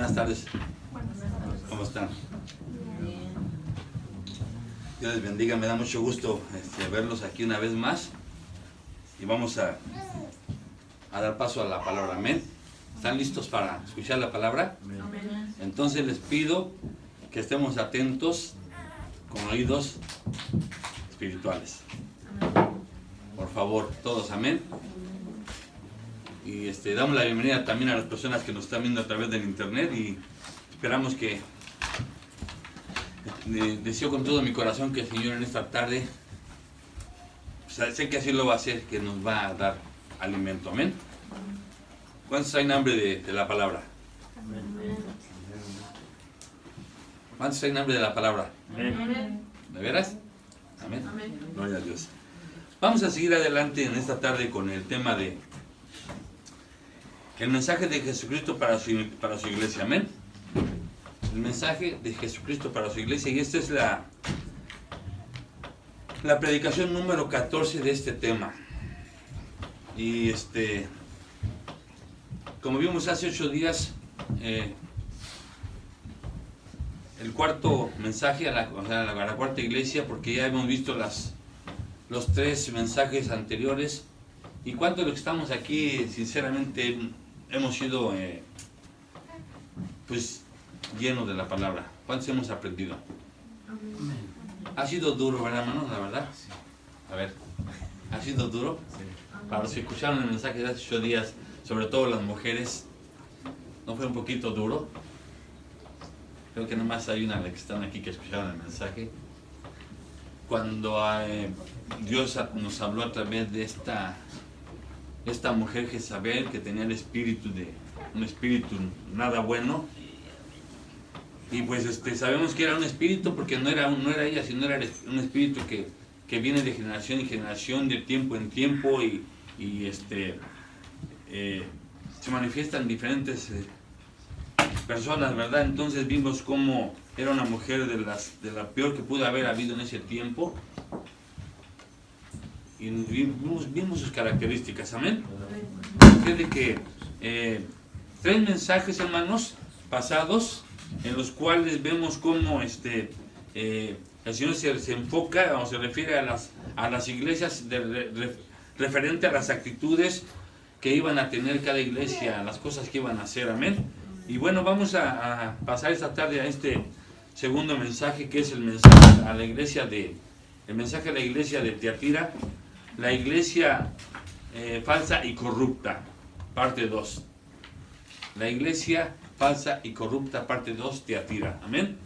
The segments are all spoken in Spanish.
Buenas tardes. ¿Cómo están? Dios les bendiga, me da mucho gusto verlos aquí una vez más. Y vamos a dar paso a la palabra. Amén. ¿Están listos para escuchar la palabra? Amén. Entonces les pido que estemos atentos con oídos espirituales. Amén. Por favor, todos, amén. Y damos la bienvenida también a las personas que nos están viendo a través del internet y esperamos que deseo con todo mi corazón que el Señor en esta tarde, sé que así lo va a hacer, que nos va a dar alimento, amén. ¿Cuántos hay hambre de la palabra? Amén. ¿Cuántos hay hambre de la palabra? Amén. ¿De veras? Amén. Amén. Gloria a Dios. Vamos a seguir adelante en esta tarde con el tema de el mensaje de Jesucristo para su iglesia, amén. El mensaje de Jesucristo para su iglesia, y esta es la predicación número 14 de este tema. Y como vimos hace 8 días, el cuarto mensaje a la cuarta iglesia, porque ya hemos visto los 3 mensajes anteriores. Y cuánto de los que estamos aquí, sinceramente, hemos sido llenos de la palabra. ¿Cuántos hemos aprendido? Amén. Ha sido duro, ¿verdad, hermano? La verdad. A ver, ¿ha sido duro? Sí. Para los que escucharon el mensaje de hace 8 días, sobre todo las mujeres, ¿no fue un poquito duro? Creo que nomás hay una de las que están aquí que escucharon el mensaje. Cuando Dios nos habló a través de esta mujer Jezabel, que tenía un espíritu nada bueno, y pues sabemos que era un espíritu porque no era ella, sino era un espíritu que viene de generación en generación, de tiempo en tiempo, y se manifiesta en diferentes personas, ¿verdad? Entonces vimos cómo era una mujer de la peor que pudo haber habido en ese tiempo. Y vimos sus características, amén. Desde que 3 mensajes, hermanos, pasados, en los cuales vemos cómo el Señor se enfoca o se refiere a las iglesias referente a las actitudes que iban a tener cada iglesia, a las cosas que iban a hacer, amén. Y bueno, vamos a pasar esta tarde a este segundo mensaje, que es el mensaje a la iglesia de Tiatira. La iglesia falsa y corrupta, parte 2. La iglesia falsa y corrupta, parte 2, Tiatira. Amén.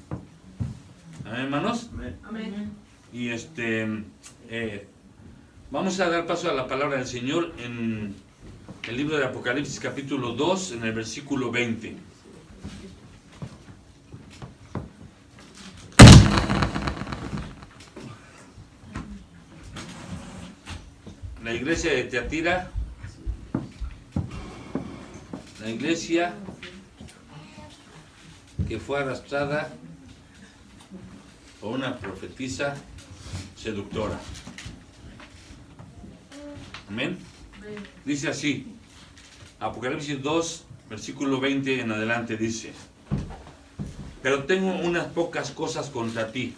Amén, hermanos. Amén. Y vamos a dar paso a la palabra del Señor en el libro de Apocalipsis, capítulo 2, en el versículo 20. La iglesia de Tiatira, la iglesia que fue arrastrada por una profetisa seductora. Amén. Dice así, Apocalipsis 2, versículo 20 en adelante, dice: pero tengo unas pocas cosas contra ti,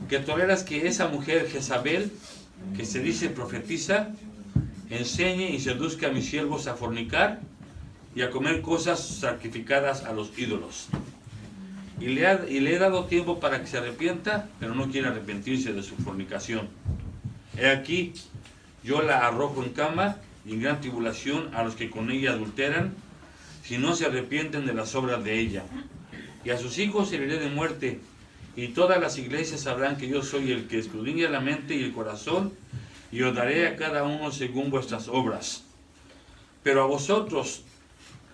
que toleras que esa mujer Jezabel, que se dice profetisa, enseñe y seduzca a mis siervos a fornicar y a comer cosas sacrificadas a los ídolos. Y le he dado tiempo para que se arrepienta, pero no quiere arrepentirse de su fornicación. He aquí, yo la arrojo en cama y en gran tribulación a los que con ella adulteran, si no se arrepienten de las obras de ella. Y a sus hijos heriré de muerte, y todas las iglesias sabrán que yo soy el que escudriña la mente y el corazón, y os daré a cada uno según vuestras obras. Pero a vosotros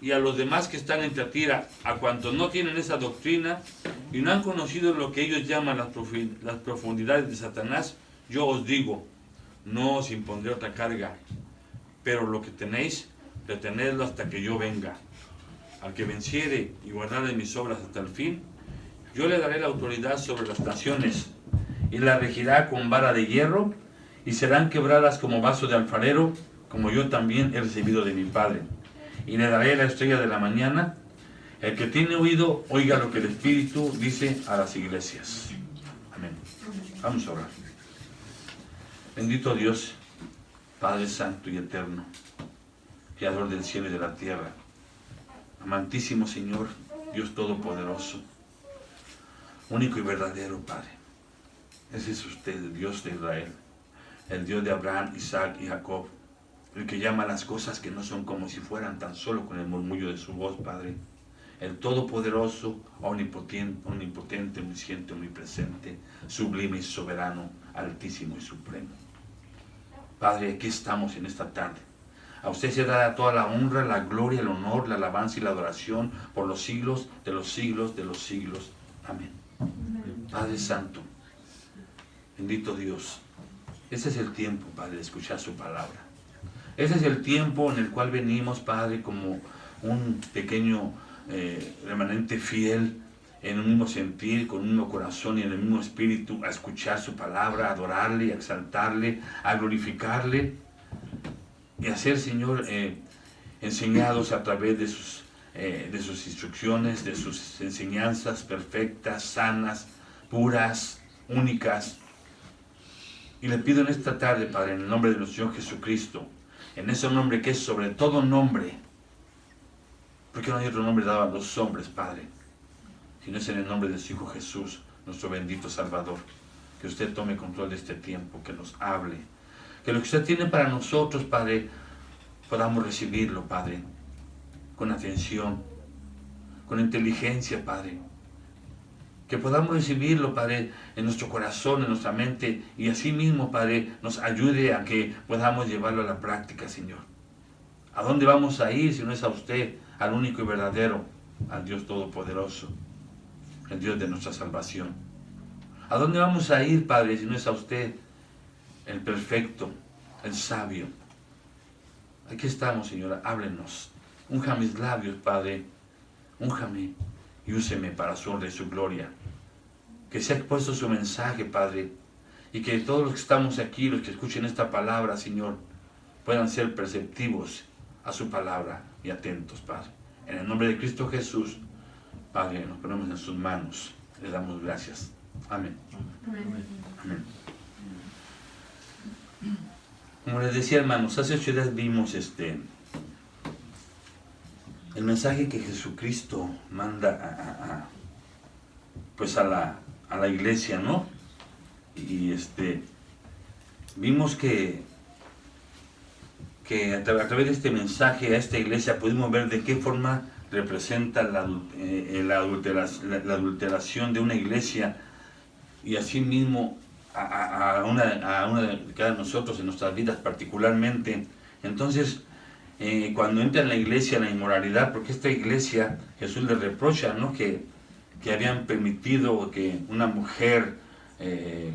y a los demás que están en Tiatira, a cuantos no tienen esa doctrina y no han conocido lo que ellos llaman las profundidades de Satanás, yo os digo, no os impondré otra carga, pero lo que tenéis, retenedlo hasta que yo venga. Al que venciere y guardare mis obras hasta el fin, yo le daré la autoridad sobre las naciones, y la regirá con vara de hierro, y serán quebradas como vaso de alfarero, como yo también he recibido de mi Padre. y le daré la estrella de la mañana. El que tiene oído, oiga lo que el Espíritu dice a las iglesias. Amén. Vamos a orar. Bendito Dios, Padre Santo y Eterno, Creador del cielo y de la tierra, amantísimo Señor, Dios Todopoderoso, único y verdadero Padre. Ese es usted, el Dios de Israel, el Dios de Abraham, Isaac y Jacob, el que llama las cosas que no son como si fueran, tan solo con el murmullo de su voz, Padre. El Todopoderoso, omnipotente, omnisciente, omnipresente, sublime y soberano, altísimo y supremo. Padre, aquí estamos en esta tarde. A usted se da toda la honra, la gloria, el honor, la alabanza y la adoración por los siglos de los siglos de los siglos. Amén. Padre Santo, bendito Dios, ese es el tiempo, Padre, de escuchar su palabra. Ese es el tiempo en el cual venimos, Padre, como un pequeño remanente fiel, en un mismo sentir, con un mismo corazón y en el mismo espíritu, a escuchar su palabra, a adorarle, a exaltarle, a glorificarle, y a ser, Señor, enseñados a través de sus instrucciones, de sus enseñanzas perfectas, sanas, puras, únicas. Y le pido en esta tarde, Padre, en el nombre de nuestro Señor Jesucristo, en ese nombre que es sobre todo nombre, porque no hay otro nombre dado a los hombres, Padre, sino es en el nombre de su Hijo Jesús, nuestro bendito Salvador, que usted tome control de este tiempo, que nos hable, que lo que usted tiene para nosotros, Padre, podamos recibirlo, Padre, con atención, con inteligencia, Padre, que podamos recibirlo, Padre, en nuestro corazón, en nuestra mente, y así mismo, Padre, nos ayude a que podamos llevarlo a la práctica, Señor. ¿A dónde vamos a ir si no es a usted, al único y verdadero, al Dios Todopoderoso, el Dios de nuestra salvación? ¿A dónde vamos a ir, Padre, si no es a usted, el perfecto, el sabio? Aquí estamos, Señora, háblenos. Unja mis labios, Padre, únjame y úseme para su honra y su gloria. Que sea expuesto su mensaje, Padre, y que todos los que estamos aquí, los que escuchen esta palabra, Señor, puedan ser perceptivos a su palabra y atentos, Padre. En el nombre de Cristo Jesús, Padre, nos ponemos en sus manos. Le damos gracias. Amén. Amén. Como les decía, hermanos, hace 8 días vimos el mensaje que Jesucristo manda a la iglesia, ¿no? Y vimos que a través de este mensaje a esta iglesia pudimos ver de qué forma representa la adulteración de una iglesia, y así mismo a una de cada nosotros en nuestras vidas particularmente. Entonces, cuando entra en la iglesia la inmoralidad, porque esta iglesia, Jesús le reprocha, ¿no?, que habían permitido que una mujer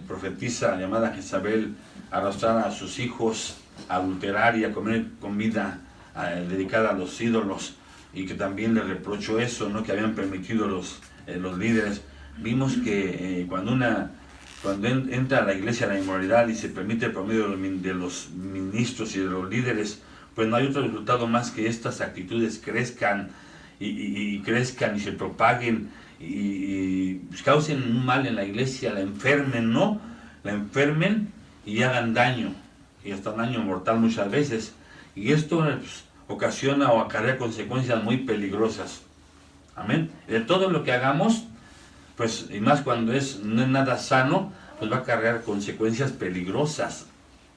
profetisa llamada Jezabel arrastrara a sus hijos a adulterar y a comer comida dedicada a los ídolos, y que también le reprochó eso, ¿no?, que habían permitido los líderes. Vimos que cuando entra a la iglesia la inmoralidad y se permite por medio de los ministros y de los líderes, pues no hay otro resultado más que estas actitudes crezcan y crezcan y se propaguen y causen un mal en la iglesia, la enfermen, ¿no? La enfermen y hagan daño, y hasta daño mortal muchas veces. Y esto pues, ocasiona o acarrea consecuencias muy peligrosas. Amén. De todo lo que hagamos, pues, y más cuando no es nada sano, pues va a acarrear consecuencias peligrosas,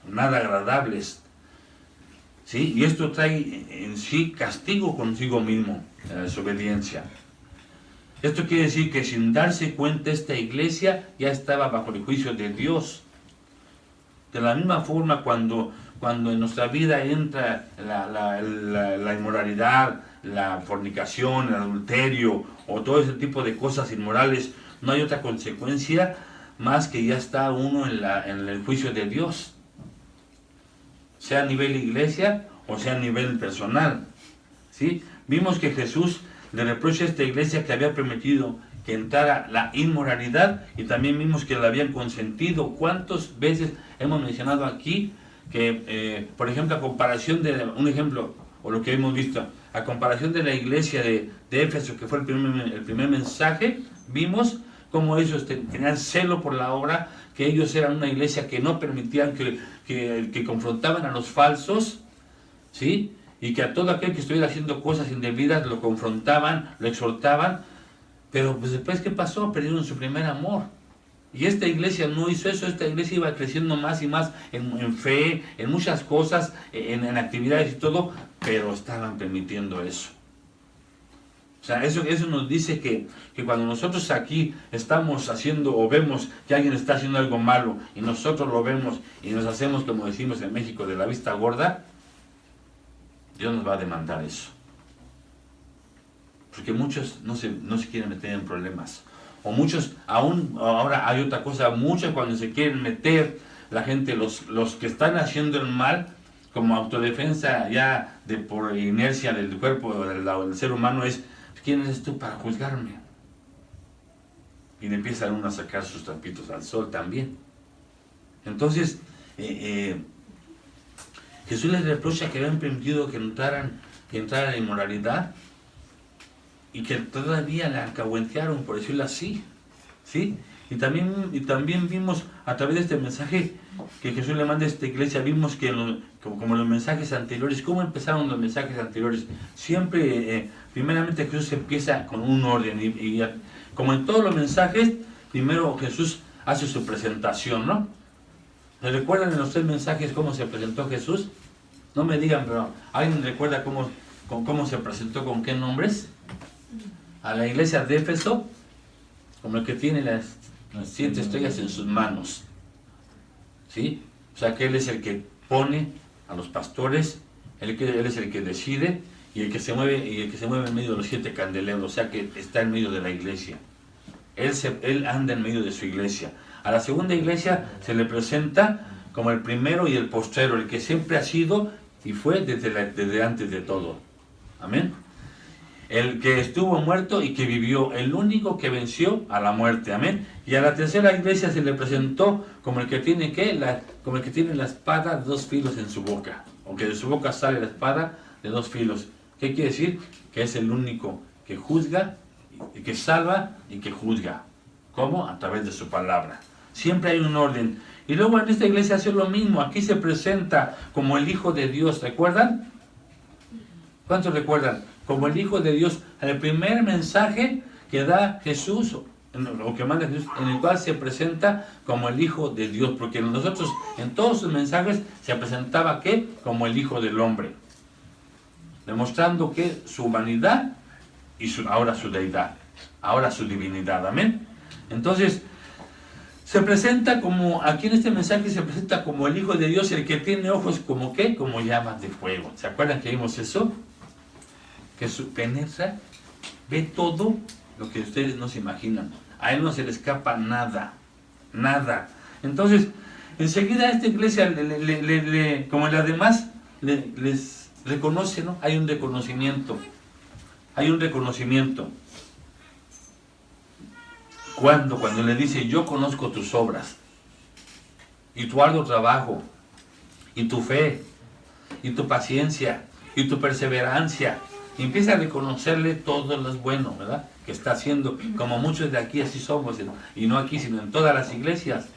nada agradables. ¿Sí? Y esto trae en sí castigo consigo mismo, la desobediencia. Esto quiere decir que sin darse cuenta esta iglesia ya estaba bajo el juicio de Dios. De la misma forma, cuando en nuestra vida entra la inmoralidad, la fornicación, el adulterio o todo ese tipo de cosas inmorales, no hay otra consecuencia más que ya está uno en el juicio de Dios, sea a nivel iglesia o sea a nivel personal. ¿Sí? Vimos que Jesús le reprocha a esta iglesia que había permitido que entrara la inmoralidad, y también vimos que la habían consentido. ¿Cuántas veces hemos mencionado aquí que, por ejemplo, a comparación de o lo que hemos visto, a comparación de la iglesia de Éfeso, que fue el primer mensaje, vimos cómo ellos tenían celo por la obra, que ellos eran una iglesia que no permitían que confrontaban a los falsos, ¿sí? Y que a todo aquel que estuviera haciendo cosas indebidas lo confrontaban, lo exhortaban, pero pues después, ¿qué pasó? Perdieron su primer amor. Y esta iglesia no hizo eso. Esta iglesia iba creciendo más y más en fe, en muchas cosas, en actividades y todo, pero estaban permitiendo eso. O sea, eso nos dice que cuando nosotros aquí estamos haciendo o vemos que alguien está haciendo algo malo y nosotros lo vemos y nos hacemos, como decimos en México, de la vista gorda, Dios nos va a demandar eso. Porque muchos no se quieren meter en problemas. O muchos, aún ahora hay otra cosa, muchos cuando se quieren meter, la gente, los que están haciendo el mal, como autodefensa ya por inercia del cuerpo del ser humano, es, ¿quién eres tú para juzgarme? Y le empiezan uno a sacar sus trapitos al sol también. Entonces, Jesús les reprocha que habían permitido que entrara la inmoralidad, y que todavía la alcahuetearon, por decirlo así, ¿sí? Y también vimos a través de este mensaje que Jesús le manda a esta iglesia, vimos que como los mensajes anteriores, ¿cómo empezaron los mensajes anteriores? Siempre, primeramente Jesús empieza con un orden, y como en todos los mensajes, primero Jesús hace su presentación, ¿no? ¿Se recuerdan en los 3 mensajes cómo se presentó Jesús? No me digan, pero ¿alguien recuerda cómo se presentó, con qué nombres? A la iglesia de Éfeso, como el que tiene las 7 estrellas en sus manos, ¿sí? O sea que Él es el que pone a los pastores, Él es el que decide, y el que se mueve en medio de los 7 candelabros, o sea que está en medio de la iglesia. Él anda en medio de su iglesia. A la segunda iglesia se le presenta como el primero y el postrero, el que siempre ha sido y fue desde antes de todo. Amén. El que estuvo muerto y que vivió, el único que venció a la muerte, amén. Y a la tercera iglesia se le presentó como el que tiene como el que tiene la espada de 2 filos en su boca, o que de su boca sale la espada de 2 filos. ¿Qué quiere decir? Que es el único que juzga, y que salva y que juzga. ¿Cómo? A través de su palabra. Siempre hay un orden. Y luego en esta iglesia hace lo mismo. Aquí se presenta como el Hijo de Dios, ¿recuerdan? ¿Cuántos recuerdan? Como el Hijo de Dios, en el primer mensaje que da Jesús, o que manda Jesús, en el cual se presenta como el Hijo de Dios, porque nosotros en todos sus mensajes se presentaba ¿qué? Como el Hijo del Hombre, demostrando que su humanidad y ahora su deidad, ahora su divinidad, amén. Entonces, se presenta como, aquí en este mensaje se presenta como el Hijo de Dios, el que tiene ojos como ¿qué? Como llamas de fuego. ¿Se acuerdan que vimos eso? Que penetra, ve todo lo que ustedes no se imaginan. A Él no se le escapa nada, nada. Entonces, enseguida esta iglesia, como en las demás, les reconoce, ¿no? Hay un reconocimiento. Hay un reconocimiento. Cuando le dice, yo conozco tus obras, y tu arduo trabajo, y tu fe, y tu paciencia, y tu perseverancia, y empieza a reconocerle todo lo bueno, ¿verdad? Que está haciendo, como muchos de aquí así somos, y no aquí, sino en todas las iglesias.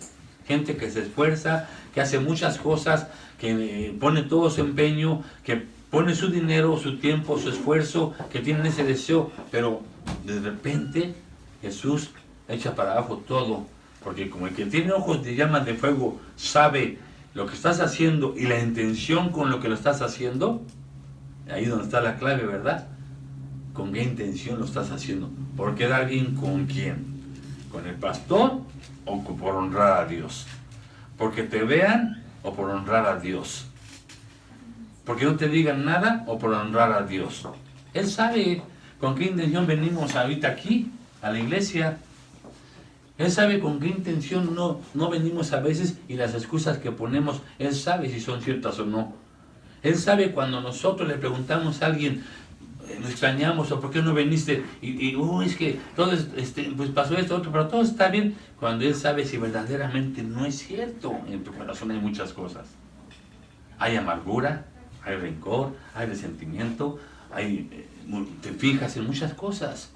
Gente que se esfuerza, que hace muchas cosas, que pone todo su empeño, que pone su dinero, su tiempo, su esfuerzo, que tienen ese deseo, pero de repente Jesús echa para abajo todo, porque como el que tiene ojos de llamas de fuego sabe lo que estás haciendo y la intención con lo que lo estás haciendo, ahí donde está la clave, ¿verdad? ¿Con qué intención lo estás haciendo? ¿Por quedar bien con quién? ¿Con el pastor o por honrar a Dios? ¿Porque te vean o por honrar a Dios? ¿Porque no te digan nada o por honrar a Dios? Él sabe con qué intención venimos ahorita aquí, a la iglesia. Él sabe con qué intención no venimos a veces, y las excusas que ponemos, Él sabe si son ciertas o no. Él sabe cuando nosotros le preguntamos a alguien, nos extrañamos, o por qué no viniste, es que todo pues pasó esto, otro, pero todo está bien, cuando Él sabe si verdaderamente no es cierto. En tu corazón hay muchas cosas. Hay amargura, Hay rencor, hay resentimiento, te fijas en muchas cosas.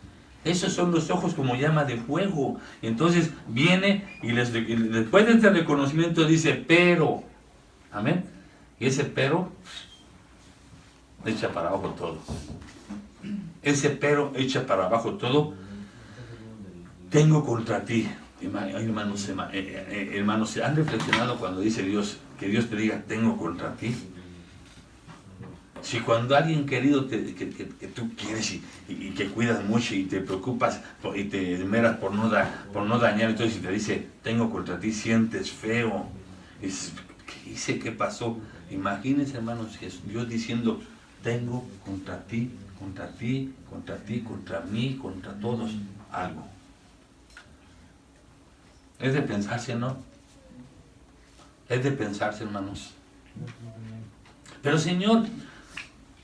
Esos son los ojos como llama de fuego. Entonces viene y después de este reconocimiento dice, pero, amén. Y ese pero echa para abajo todo. Ese pero echa para abajo todo. Tengo contra ti. Hermanos, ¿se han reflexionado cuando dice Dios, que Dios te diga, tengo contra ti? Si cuando alguien querido que tú quieres y que cuidas mucho y te preocupas y te esmeras por no dañar, entonces si te dice, tengo contra ti, sientes feo. Y dices, ¿qué hice? ¿Qué pasó? Imagínense, hermanos, Dios diciendo, tengo contra ti, contra ti, contra ti, contra mí, contra todos, algo. Es de pensarse, ¿no? Es de pensarse, hermanos. Pero Señor,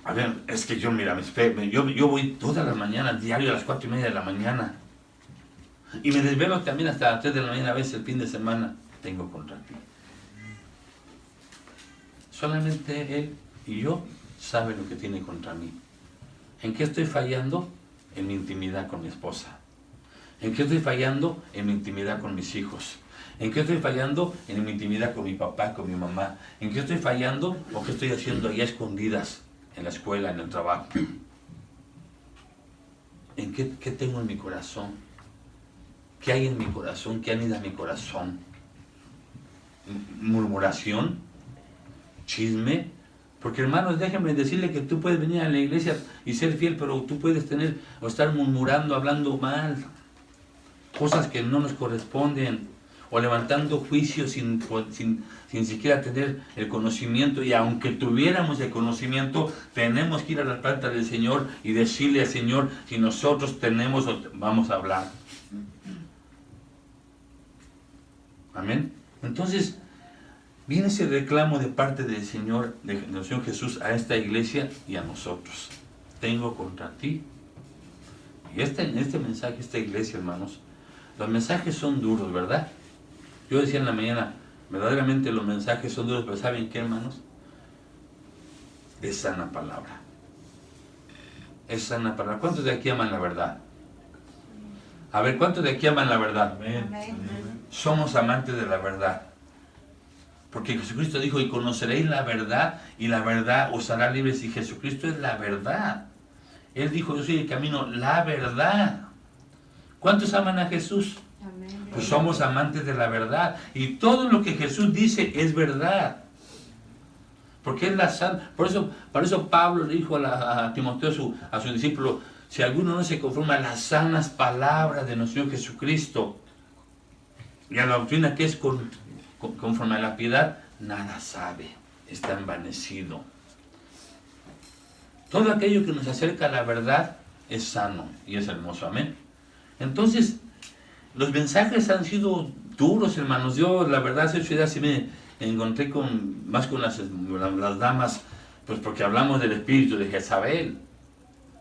a ver, es que yo, mira, yo voy todas las mañanas, diario a las 4:30 de la mañana. Y me desvelo también hasta las 3 de la mañana, a veces el fin de semana. Tengo contra ti. Solamente Él y yo saben lo que tiene contra mí. ¿En qué estoy fallando? En mi intimidad con mi esposa. ¿En qué estoy fallando? En mi intimidad con mis hijos. ¿En qué estoy fallando? En mi intimidad con mi papá, con mi mamá. ¿En qué estoy fallando? ¿O qué estoy haciendo allá escondidas? En la escuela, en el trabajo. ¿En qué tengo en mi corazón? ¿Qué hay en mi corazón? ¿Qué anida en mi corazón? ¿Murmuración? ¿Chisme? Porque hermanos, déjenme decirle que tú puedes venir a la iglesia y ser fiel, pero tú puedes estar murmurando, hablando mal, cosas que no nos corresponden, o levantando juicios sin siquiera tener el conocimiento. Y aunque tuviéramos el conocimiento, tenemos que ir a la planta del Señor y decirle al Señor si nosotros tenemos o vamos a hablar. Amén. Entonces viene ese reclamo de parte del Señor, del Señor Jesús, a esta iglesia y a nosotros. Tengo contra ti. Y en este mensaje, esta iglesia, hermanos, los mensajes son duros, ¿verdad? Yo decía en la mañana, verdaderamente los mensajes son duros, pero ¿saben qué, hermanos? Es sana palabra. Es sana palabra. ¿Cuántos de aquí aman la verdad? A ver, ¿cuántos de aquí aman la verdad? Amén. Somos amantes de la verdad. Porque Jesucristo dijo, y conoceréis la verdad, y la verdad os hará libres. Y Jesucristo es la verdad. Él dijo, yo soy el camino, la verdad. ¿Cuántos aman a Jesús? Amén. Pues somos amantes de la verdad. Y todo lo que Jesús dice es verdad. Porque es la santa. Por eso Pablo le dijo a Timoteo, a su discípulo, si alguno no se conforma a las sanas palabras de nuestro Señor Jesucristo y a la doctrina que es conforme a la piedad, nada sabe, está envanecido. Todo aquello que nos acerca a la verdad es sano y es hermoso. Amén. Entonces, los mensajes han sido duros, hermanos. Yo, la verdad, hace 8 días sí me encontré más con las damas, pues porque hablamos del espíritu de Jezabel.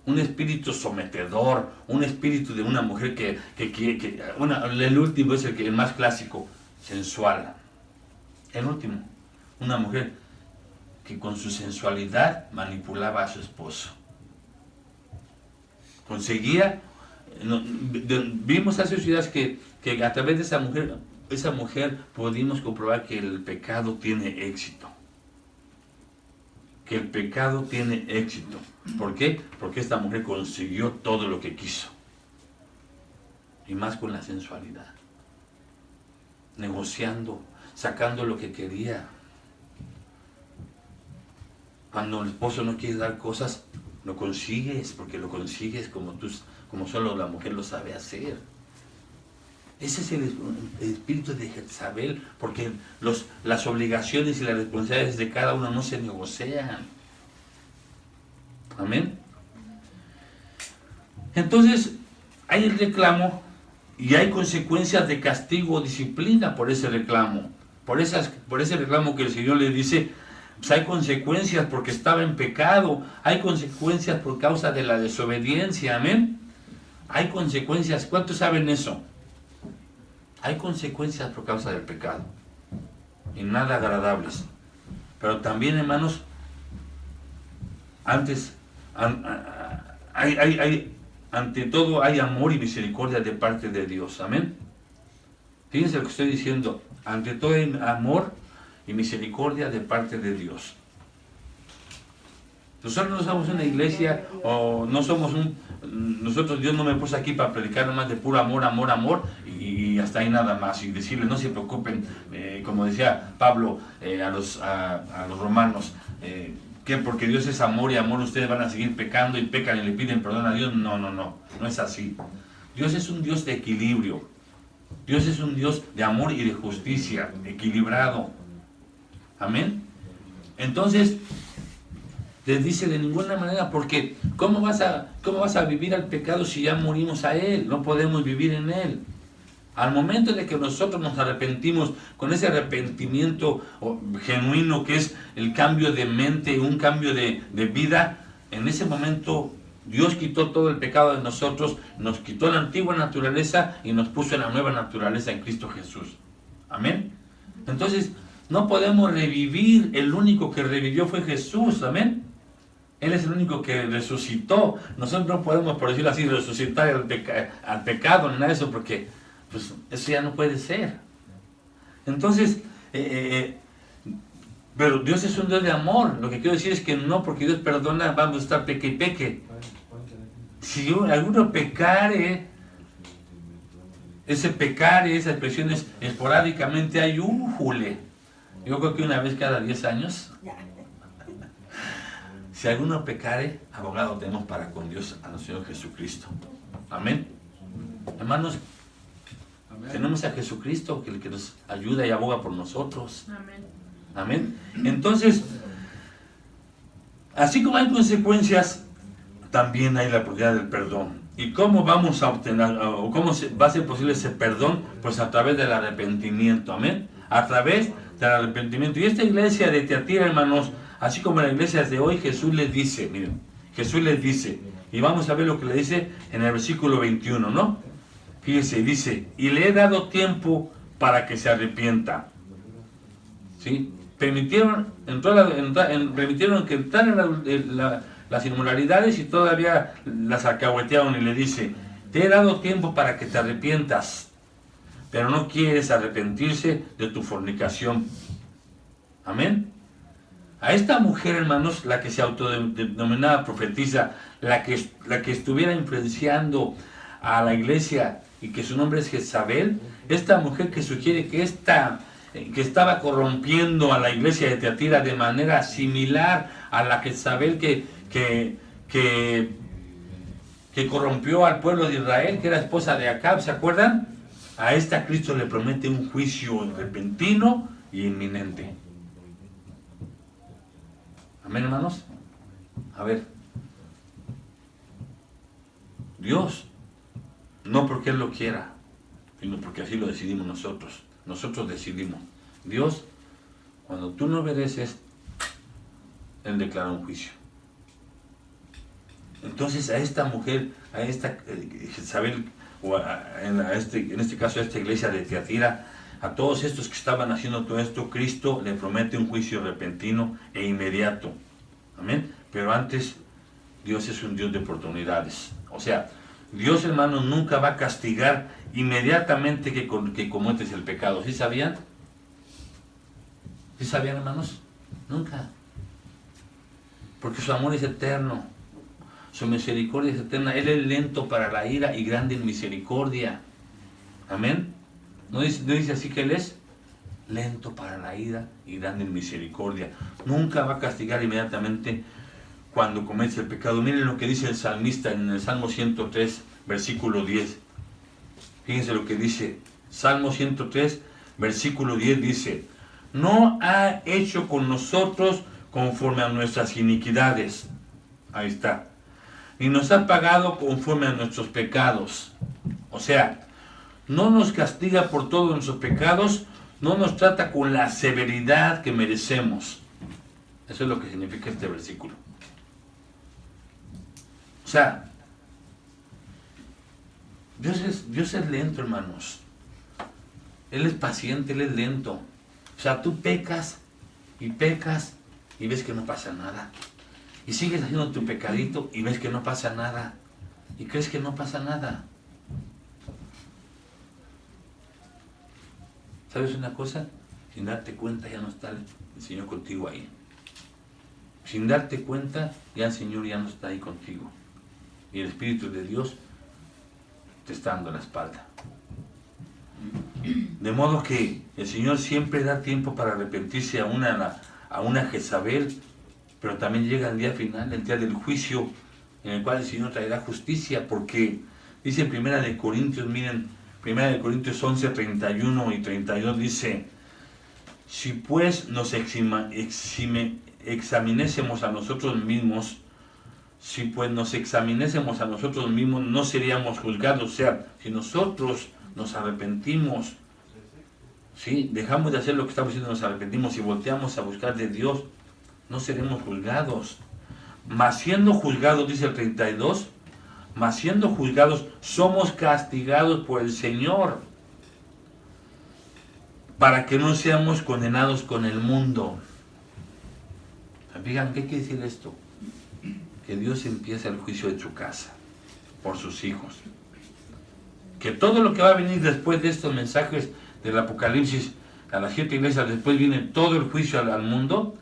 Un espíritu sometedor, un espíritu de una mujer el último es el más clásico, sensual. El último, una mujer que con su sensualidad manipulaba a su esposo. Conseguía, vimos hace 8 días que a través de esa mujer pudimos comprobar que el pecado tiene éxito. Que el pecado tiene éxito. ¿Por qué? Porque esta mujer consiguió todo lo que quiso. Y más con la sensualidad. Negociando, sacando lo que quería. Cuando el esposo no quiere dar cosas, lo consigues, porque lo consigues como solo la mujer lo sabe hacer. Ese es el espíritu de Jezabel, porque las obligaciones y las responsabilidades de cada uno no se negocian. Amén. Entonces, hay el reclamo y hay consecuencias de castigo o disciplina por ese reclamo. Por ese reclamo que el Señor le dice, pues hay consecuencias porque estaba en pecado, hay consecuencias por causa de la desobediencia. Amén. Hay consecuencias. ¿Cuántos saben eso? Hay consecuencias por causa del pecado y nada agradables. Pero también, hermanos, Antes, ante todo hay amor y misericordia de parte de Dios. Amén. Fíjense lo que estoy diciendo. Ante todo hay amor y misericordia de parte de Dios. Nosotros no somos una iglesia, o no somos nosotros, Dios no me puso aquí para predicar nomás de puro amor, amor, amor, y hasta ahí nada más, y decirles no se preocupen, como decía Pablo a los romanos, que porque Dios es amor y amor ustedes van a seguir pecando y pecan y le piden perdón a Dios. No es así. Dios es un Dios de equilibrio. Dios es un Dios de amor y de justicia, equilibrado. Amén. Entonces, les dice de ninguna manera, porque ¿cómo vas a vivir al pecado si ya morimos a él? No podemos vivir en él. Al momento de que nosotros nos arrepentimos, con ese arrepentimiento genuino que es el cambio de mente, un cambio de vida, en ese momento Dios quitó todo el pecado de nosotros, nos quitó la antigua naturaleza y nos puso en la nueva naturaleza en Cristo Jesús. Amén. Entonces, no podemos revivir, el único que revivió fue Jesús. Amén. Él es el único que resucitó. Nosotros no podemos, por decirlo así, resucitar al pecado, ni nada de eso, porque pues eso ya no puede ser. Entonces, pero Dios es un Dios de amor. Lo que quiero decir es que no porque Dios perdona vamos a estar peque y peque. Si alguno pecare, esa expresión es esporádicamente, hay un jule. Yo creo que una vez cada 10 años. Si alguno pecare, abogado tenemos para con Dios, a nuestro Señor Jesucristo. Amén. Hermanos, amén. Tenemos a Jesucristo que nos ayuda y aboga por nosotros. Amén. Amén. Entonces, así como hay consecuencias, también hay la oportunidad del perdón. ¿Y cómo vamos a obtener, o cómo va a ser posible ese perdón? Pues a través del arrepentimiento. Amén. A través del arrepentimiento. Y esta iglesia de Tiatira, hermanos, así como la iglesia de hoy, Jesús les dice, miren, Jesús les dice, y vamos a ver lo que le dice en el versículo 21, ¿no? Fíjese, dice, y le he dado tiempo para que se arrepienta. ¿Sí? Permitieron que entraran las inmoralidades y todavía las alcahuetearon y le dice, te he dado tiempo para que te arrepientas, pero no quieres arrepentirse de tu fornicación. Amén. A esta mujer, hermanos, la que se autodenominaba profetisa, la que estuviera influenciando a la iglesia y que su nombre es Jezabel, esta mujer que sugiere que estaba corrompiendo a la iglesia de Tiatira de manera similar a la Jezabel que corrompió al pueblo de Israel, que era esposa de Acab, ¿se acuerdan? A esta Cristo le promete un juicio repentino y inminente. Amén, hermanos. A ver, Dios, no porque Él lo quiera, sino porque así lo decidimos nosotros. Nosotros decidimos. Dios, cuando tú no obedeces, Él declara un juicio. Entonces a esta mujer, a esta Jezabel, o en este caso a esta iglesia de Tiatira, a todos estos que estaban haciendo todo esto, Cristo le promete un juicio repentino e inmediato. Amén. Pero antes, Dios es un Dios de oportunidades. O sea, Dios, hermanos, nunca va a castigar inmediatamente que cometes el pecado. ¿Sí sabían? ¿Sí sabían, hermanos? Nunca. Porque su amor es eterno. Su misericordia es eterna. Él es lento para la ira y grande en misericordia. Amén. ¿No dice así que Él es? Lento para la ira y grande en misericordia. Nunca va a castigar inmediatamente cuando comete el pecado. Miren lo que dice el salmista en el Salmo 103, versículo 10. Fíjense lo que dice. Salmo 103, versículo 10 dice, no ha hecho con nosotros conforme a nuestras iniquidades. Ahí está. Ni nos ha pagado conforme a nuestros pecados. O sea, no nos castiga por todos nuestros pecados, no nos trata con la severidad que merecemos. Eso es lo que significa este versículo. O sea, Dios es lento, hermanos. Él es paciente, Él es lento. O sea, tú pecas y ves que no pasa nada. y sigues haciendo tu pecadito y ves que no pasa nada. Y crees que no pasa nada. ¿Sabes una cosa? Sin darte cuenta ya no está el Señor contigo ahí. Sin darte cuenta ya el Señor ya no está ahí contigo. Y el Espíritu de Dios te está dando la espalda. De modo que el Señor siempre da tiempo para arrepentirse a una Jezabel, pero también llega el día final, el día del juicio, en el cual el Señor traerá justicia, porque dice en 1 Corintios, miren, 1 Corintios 11, 31 y 32 dice: si pues nos examinésemos a nosotros mismos, no seríamos juzgados. O sea, si nosotros nos arrepentimos, ¿sí?, dejamos de hacer lo que estamos haciendo, nos arrepentimos y volteamos a buscar de Dios, no seremos juzgados. Mas siendo juzgados, dice el 32, mas siendo juzgados, somos castigados por el Señor, para que no seamos condenados con el mundo. Fíjense, ¿qué quiere decir esto? Que Dios empieza el juicio de su casa, por sus hijos. Que todo lo que va a venir después de estos mensajes del Apocalipsis, a las 7 iglesias, después viene todo el juicio al mundo.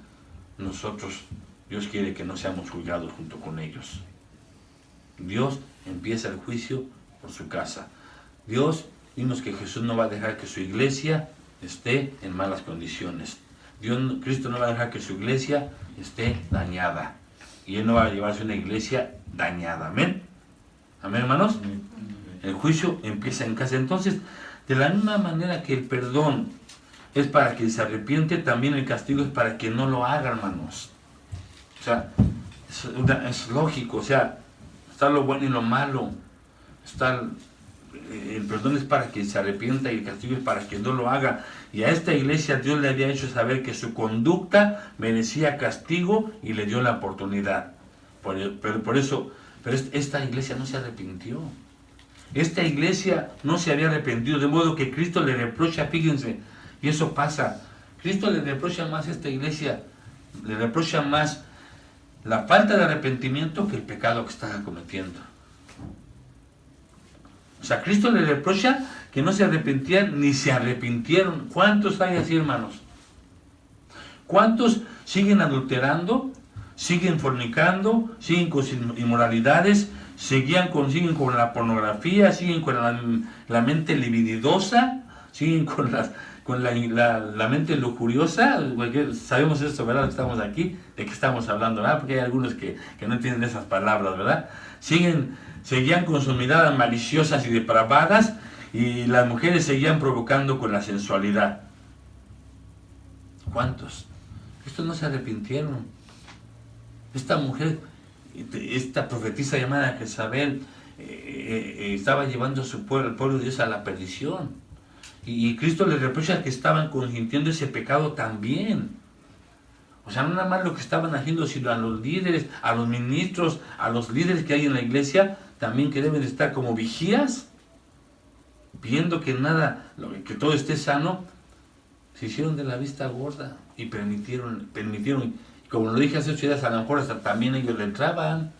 Nosotros, Dios quiere que no seamos juzgados junto con ellos. Dios empieza el juicio por su casa. Dios, vimos que Jesús no va a dejar que su iglesia esté en malas condiciones. Cristo no va a dejar que su iglesia esté dañada. Y Él no va a llevarse una iglesia dañada. Amén. Amén, hermanos. El juicio empieza en casa. Entonces, de la misma manera que el perdón es para quien se arrepiente, también el castigo es para quien no lo haga, hermanos. O sea, es lógico. O sea, está lo bueno y lo malo. El perdón es para quien se arrepienta y el castigo es para quien no lo haga. Y a esta iglesia Dios le había hecho saber que su conducta merecía castigo y le dio la oportunidad. Pero esta iglesia no se arrepintió. Esta iglesia no se había arrepentido, de modo que Cristo le reprocha, fíjense, y eso pasa. Cristo le reprocha más a esta iglesia, le reprocha más la falta de arrepentimiento que el pecado que estaba cometiendo. O sea, Cristo le reprocha que no se arrepentían ni se arrepintieron. ¿Cuántos hay así, hermanos? ¿Cuántos siguen adulterando? ¿Siguen fornicando? ¿Siguen con inmoralidades? ¿Siguen con la pornografía? ¿Siguen con la mente libididosa? ¿Siguen con la mente lujuriosa? Porque sabemos esto, ¿verdad? Estamos aquí, ¿de qué estamos hablando? ¿Verdad? Porque hay algunos que no entienden esas palabras, ¿verdad? Seguían con sus miradas maliciosas y depravadas, y las mujeres seguían provocando con la sensualidad. ¿Cuántos? Estos no se arrepintieron. Esta mujer, esta profetisa llamada Jezabel, estaba llevando a su pueblo, al pueblo de Dios, a la perdición. Y Cristo les reprocha que estaban consintiendo ese pecado también. O sea, no nada más lo que estaban haciendo, sino a los líderes, a los ministros, a los líderes que hay en la iglesia, también que deben de estar como vigías, viendo que que todo esté sano. Se hicieron de la vista gorda y permitieron, como lo dije hace 8 días, a lo mejor hasta también ellos le entraban,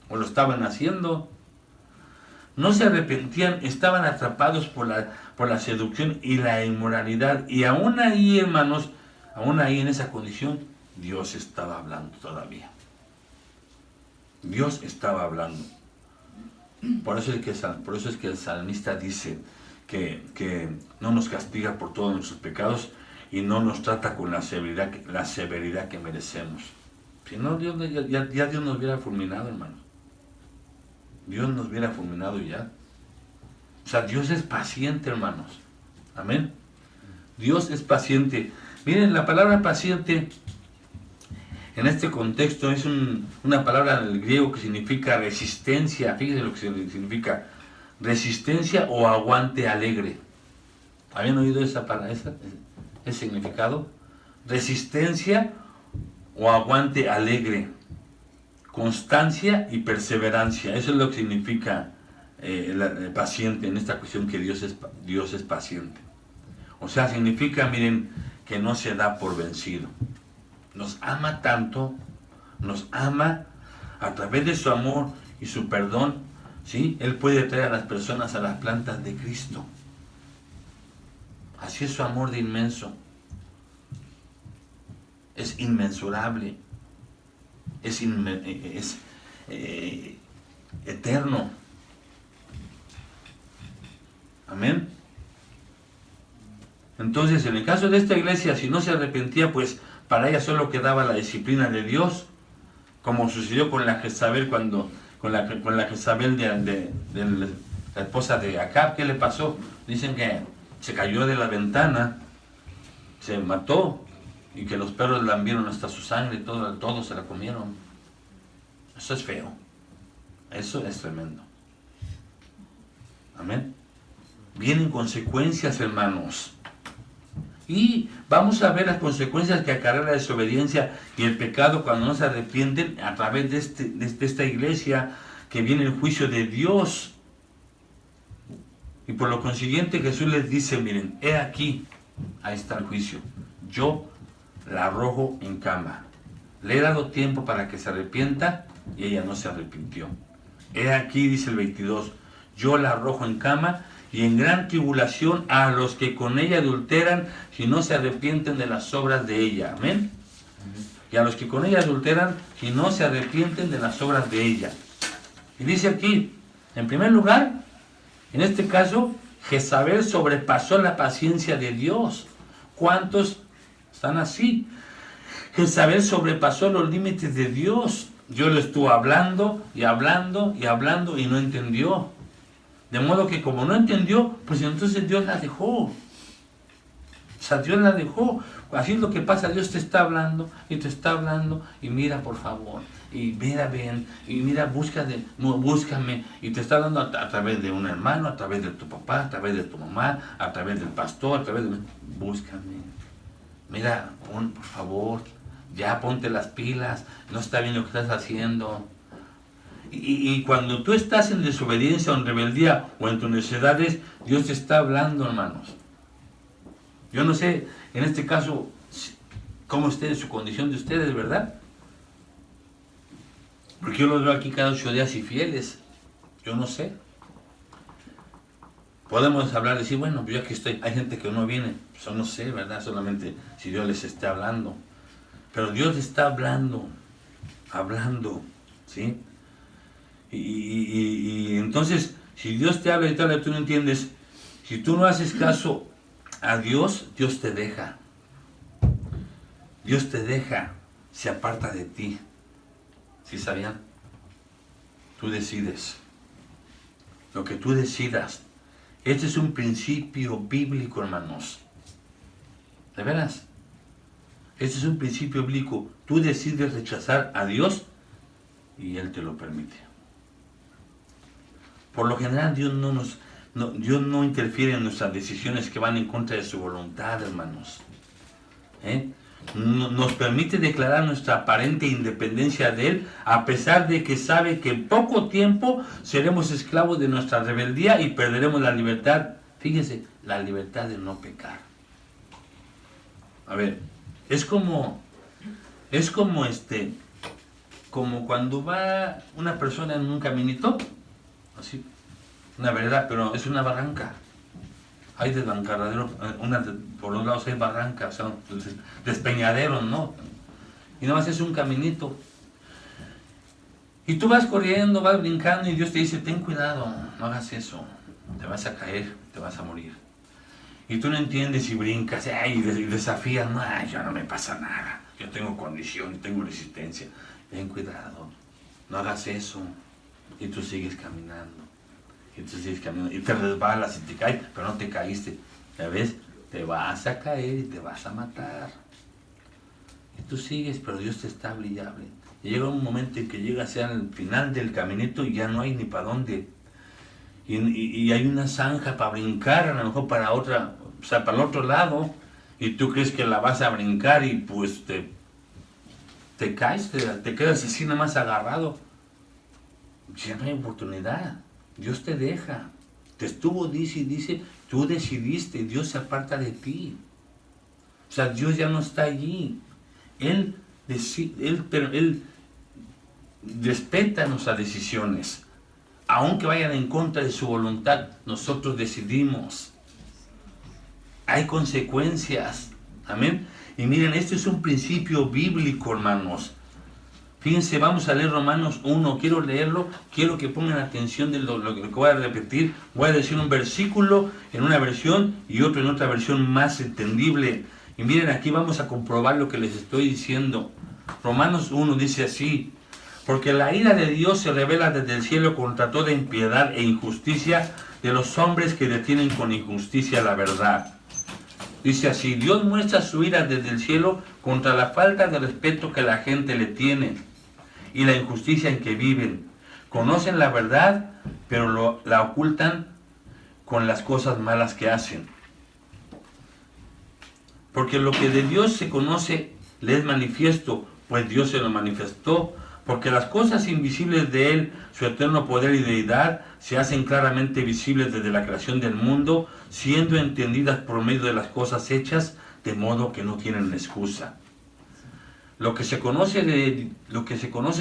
o lo estaban haciendo. No se arrepentían, estaban atrapados por la seducción y la inmoralidad. Y aún ahí, hermanos, aún ahí en esa condición, Dios estaba hablando todavía. Dios estaba hablando. Por eso es que el salmista dice que no nos castiga por todos nuestros pecados y no nos trata con la severidad que merecemos. Si no, ya Dios nos hubiera fulminado, hermano. Dios nos hubiera fulminado ya. O sea, Dios es paciente, hermanos. Amén. Dios es paciente. Miren, la palabra paciente en este contexto es una palabra del griego que significa resistencia. Fíjense lo que significa: resistencia o aguante alegre. ¿Habían oído ese significado? Resistencia o aguante alegre. Constancia y perseverancia. Eso es lo que significa paciente en esta cuestión, que Dios es paciente. O sea, significa, miren, que no se da por vencido. Nos ama tanto, nos ama a través de su amor y su perdón, ¿sí? Él puede traer a las personas a las plantas de Cristo. Así es su amor de inmenso. Es inmensurable. Es eterno. Amén. Entonces, en el caso de esta iglesia, si no se arrepentía, pues para ella solo quedaba la disciplina de Dios, como sucedió con la Jezabel con la Jezabel de la esposa de Acab. ¿Qué le pasó? Dicen que se cayó de la ventana, se mató, y que los perros lambieron hasta su sangre, todos se la comieron. Eso es feo. Eso es tremendo. Amén. Vienen consecuencias, hermanos. Y vamos a ver las consecuencias que acarrea la desobediencia y el pecado cuando no se arrepienten a través de esta iglesia, que viene el juicio de Dios. Y por lo consiguiente Jesús les dice, miren, he aquí, ahí está el juicio. Yo la arrojo en cama. Le he dado tiempo para que se arrepienta y ella no se arrepintió. He aquí, dice el 22, yo la arrojo en cama y en gran tribulación a los que con ella adulteran, si no se arrepienten de las obras de ella. Amén. Y a los que con ella adulteran, si no se arrepienten de las obras de ella. Y dice aquí, en primer lugar, en este caso, Jezabel sobrepasó la paciencia de Dios. ¿Cuántos están así? Jezabel sobrepasó los límites de Dios. Dios le estuvo hablando y hablando y hablando y no entendió. De modo que como no entendió, pues entonces Dios la dejó. O sea, Dios la dejó. Así es lo que pasa, Dios te está hablando y te está hablando y mira, por favor, y mira, ven, y mira, búscame, y te está hablando a través de un hermano, a través de tu papá, a través de tu mamá, a través del pastor, a través de... Búscame. Mira, por favor, ya ponte las pilas, no está bien lo que estás haciendo. Y cuando tú estás en desobediencia o en rebeldía o en tus necesidades, Dios te está hablando, hermanos. Yo no sé, en este caso, cómo esté su condición de ustedes, ¿verdad? Porque yo los veo aquí cada 8 días y fieles. Yo no sé. Podemos hablar, decir, bueno, yo aquí estoy. Hay gente que no viene. Yo no sé, ¿verdad? Solamente si Dios les está hablando. Pero Dios está hablando, ¿sí? Y entonces, si Dios te habla y tal, tú no entiendes. Si tú no haces caso a Dios, Dios te deja. Dios te deja, se aparta de ti. ¿Sí sabían? Tú decides. Lo que tú decidas. Este es un principio bíblico, hermanos. ¿De veras? Este es un principio bíblico. Tú decides rechazar a Dios y Él te lo permite. Por lo general, Dios no interfiere en nuestras decisiones que van en contra de su voluntad, hermanos. Nos permite declarar nuestra aparente independencia de Él, a pesar de que sabe que en poco tiempo seremos esclavos de nuestra rebeldía y perderemos la libertad. Fíjense, la libertad de no pecar. A ver, es como cuando va una persona en un caminito, así, una vereda, pero es una barranca. Hay desbancarraderos, por los lados hay barrancas, son despeñaderos, ¿no? Y nada más es un caminito. Y tú vas corriendo, vas brincando y Dios te dice, ten cuidado, no hagas eso, te vas a caer, te vas a morir. Y tú no entiendes y brincas, y desafías, no, ya no me pasa nada, yo tengo condición, tengo resistencia. Ten cuidado, no hagas eso. Y tú sigues caminando. Y te resbalas y te caes, pero no te caíste. ¿Ya ves? Te vas a caer y te vas a matar. Y tú sigues, pero Dios te está hable. Y llega un momento en que llegas al final del caminito y ya no hay ni para dónde. Y hay una zanja para brincar, a lo mejor para otra, o sea, para el otro lado. Y tú crees que la vas a brincar y pues te caes, te quedas así nada más agarrado. Ya no hay oportunidad. Dios te deja. Te estuvo, dice, tú decidiste, Dios se aparta de ti. O sea, Dios ya no está allí. Él respeta nuestras decisiones. Aunque vayan en contra de su voluntad, nosotros decidimos. Hay consecuencias. Amén. Y miren, esto es un principio bíblico, hermanos. Fíjense, vamos a leer Romanos 1. Quiero leerlo. Quiero que pongan atención de lo que voy a repetir. Voy a decir un versículo en una versión y otro en otra versión más entendible. Y miren, aquí vamos a comprobar lo que les estoy diciendo. Romanos 1 dice así: porque la ira de Dios se revela desde el cielo contra toda impiedad e injusticia de los hombres que detienen con injusticia la verdad. Dice así: Dios muestra su ira desde el cielo contra la falta de respeto que la gente le tiene y la injusticia en que viven. Conocen la verdad, pero la ocultan con las cosas malas que hacen. Porque lo que de Dios se conoce le es manifiesto, pues Dios se lo manifestó. Porque las cosas invisibles de Él, su eterno poder y deidad, se hacen claramente visibles desde la creación del mundo, siendo entendidas por medio de las cosas hechas, de modo que no tienen excusa. Lo que se conoce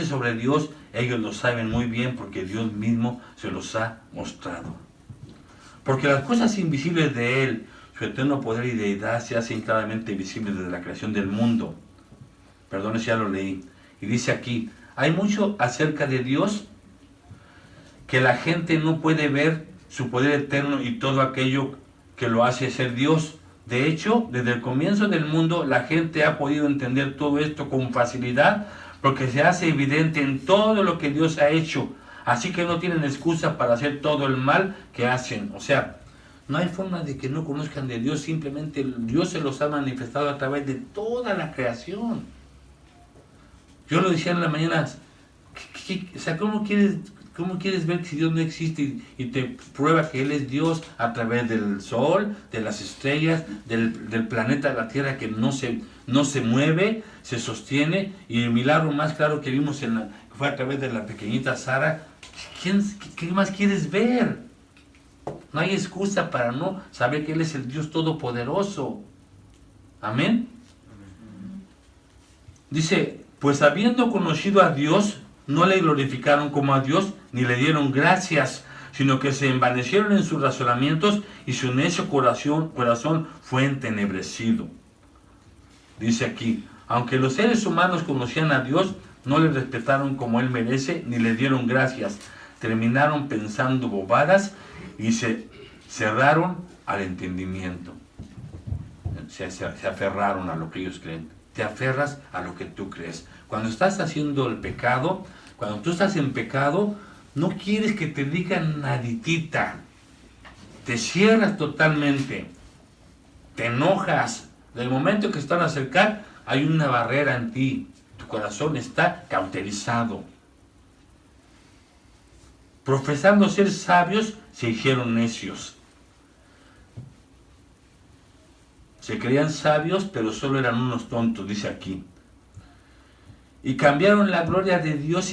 sobre Dios, ellos lo saben muy bien porque Dios mismo se los ha mostrado. Porque las cosas invisibles de Él, su eterno poder y deidad, se hacen claramente visibles desde la creación del mundo. Perdón, ya lo leí. Y dice aquí: hay mucho acerca de Dios que la gente no puede ver, su poder eterno y todo aquello que lo hace ser Dios. De hecho, desde el comienzo del mundo, la gente ha podido entender todo esto con facilidad, porque se hace evidente en todo lo que Dios ha hecho. Así que no tienen excusa para hacer todo el mal que hacen. O sea, no hay forma de que no conozcan de Dios, simplemente Dios se los ha manifestado a través de toda la creación. Yo lo decía en la mañana, o sea, ¿cómo quieres ver si Dios no existe y te prueba que Él es Dios a través del sol, de las estrellas, del planeta de la Tierra que no se mueve, se sostiene? Y el milagro más claro que vimos fue a través de la pequeñita Sara. ¿Qué más quieres ver? No hay excusa para no saber que Él es el Dios Todopoderoso. Amén. Dice: pues habiendo conocido a Dios, no le glorificaron como a Dios, ni le dieron gracias, sino que se envanecieron en sus razonamientos y su necio corazón fue entenebrecido. Dice aquí: aunque los seres humanos conocían a Dios, no le respetaron como Él merece, ni le dieron gracias. Terminaron pensando bobadas y se cerraron al entendimiento. Se aferraron a lo que ellos creen. Te aferras a lo que tú crees. Cuando estás haciendo el pecado, cuando tú estás en pecado, no quieres que te digan naditita. Te cierras totalmente. Te enojas. Del momento que están a acercar, hay una barrera en ti. Tu corazón está cauterizado. Profesando ser sabios, se hicieron necios. Se creían sabios, pero solo eran unos tontos, dice aquí. Y cambiaron la gloria de Dios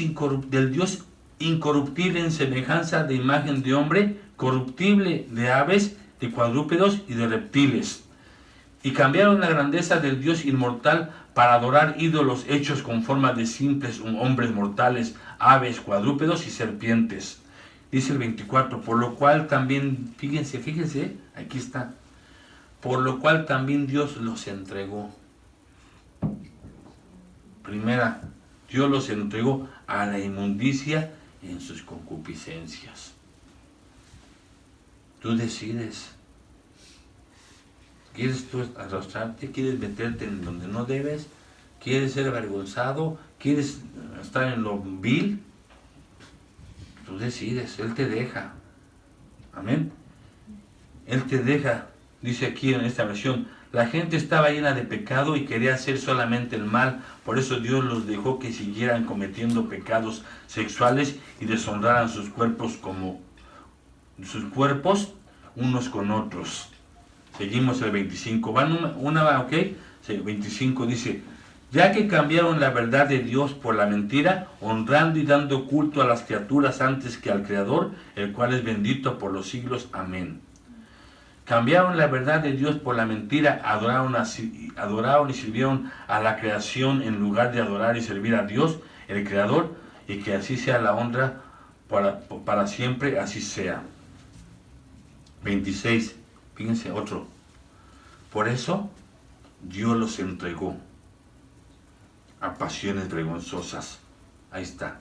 del Dios incorruptible en semejanza de imagen de hombre, corruptible, de aves, de cuadrúpedos y de reptiles. Y cambiaron la grandeza del Dios inmortal para adorar ídolos hechos con forma de simples hombres mortales, aves, cuadrúpedos y serpientes. Dice el 24, por lo cual también, fíjense, aquí está. Por lo cual también Dios los entregó. Primera, Dios los entregó a la inmundicia en sus concupiscencias. Tú decides. ¿Quieres tú arrastrarte? ¿Quieres meterte en donde no debes? ¿Quieres ser avergonzado? ¿Quieres estar en lo vil? Tú decides, Él te deja. Amén. Él te deja. Dice aquí en esta versión, la gente estaba llena de pecado y quería hacer solamente el mal, por eso Dios los dejó que siguieran cometiendo pecados sexuales y deshonraran sus cuerpos unos con otros. Seguimos el 25, ok, 25 dice, ya que cambiaron la verdad de Dios por la mentira, honrando y dando culto a las criaturas antes que al Creador, el cual es bendito por los siglos. Amén. Cambiaron la verdad de Dios por la mentira, adoraron y sirvieron a la creación en lugar de adorar y servir a Dios, el Creador, y que así sea la honra para siempre, así sea. 26, fíjense otro. Por eso Dios los entregó a pasiones vergonzosas. Ahí está.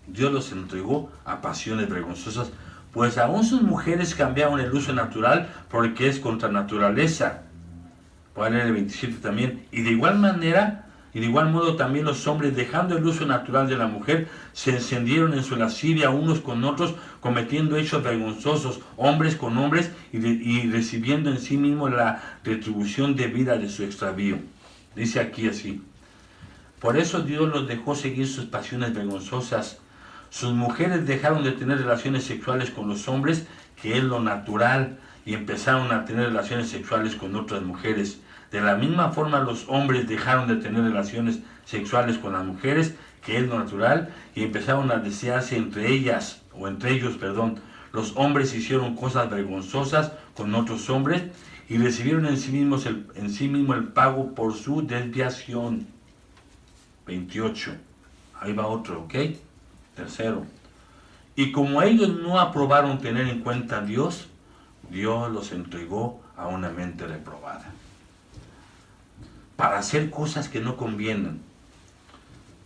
Dios los entregó a pasiones vergonzosas, pues aún sus mujeres cambiaron el uso natural porque es contra naturaleza. Voy a leer el 27 también. Y de igual modo también los hombres, dejando el uso natural de la mujer, se encendieron en su lascivia unos con otros, cometiendo hechos vergonzosos, hombres con hombres, y recibiendo en sí mismo la retribución debida de su extravío. Dice aquí así. Por eso Dios los dejó seguir sus pasiones vergonzosas. Sus mujeres dejaron de tener relaciones sexuales con los hombres, que es lo natural, y empezaron a tener relaciones sexuales con otras mujeres. De la misma forma, los hombres dejaron de tener relaciones sexuales con las mujeres, que es lo natural, y empezaron a desearse entre ellos. Los hombres hicieron cosas vergonzosas con otros hombres y recibieron en sí mismo el pago por su desviación. 28. Ahí va otro, ¿ok? Tercero. Y como ellos no aprobaron tener en cuenta a Dios, Dios los entregó a una mente reprobada para hacer cosas que no convienen.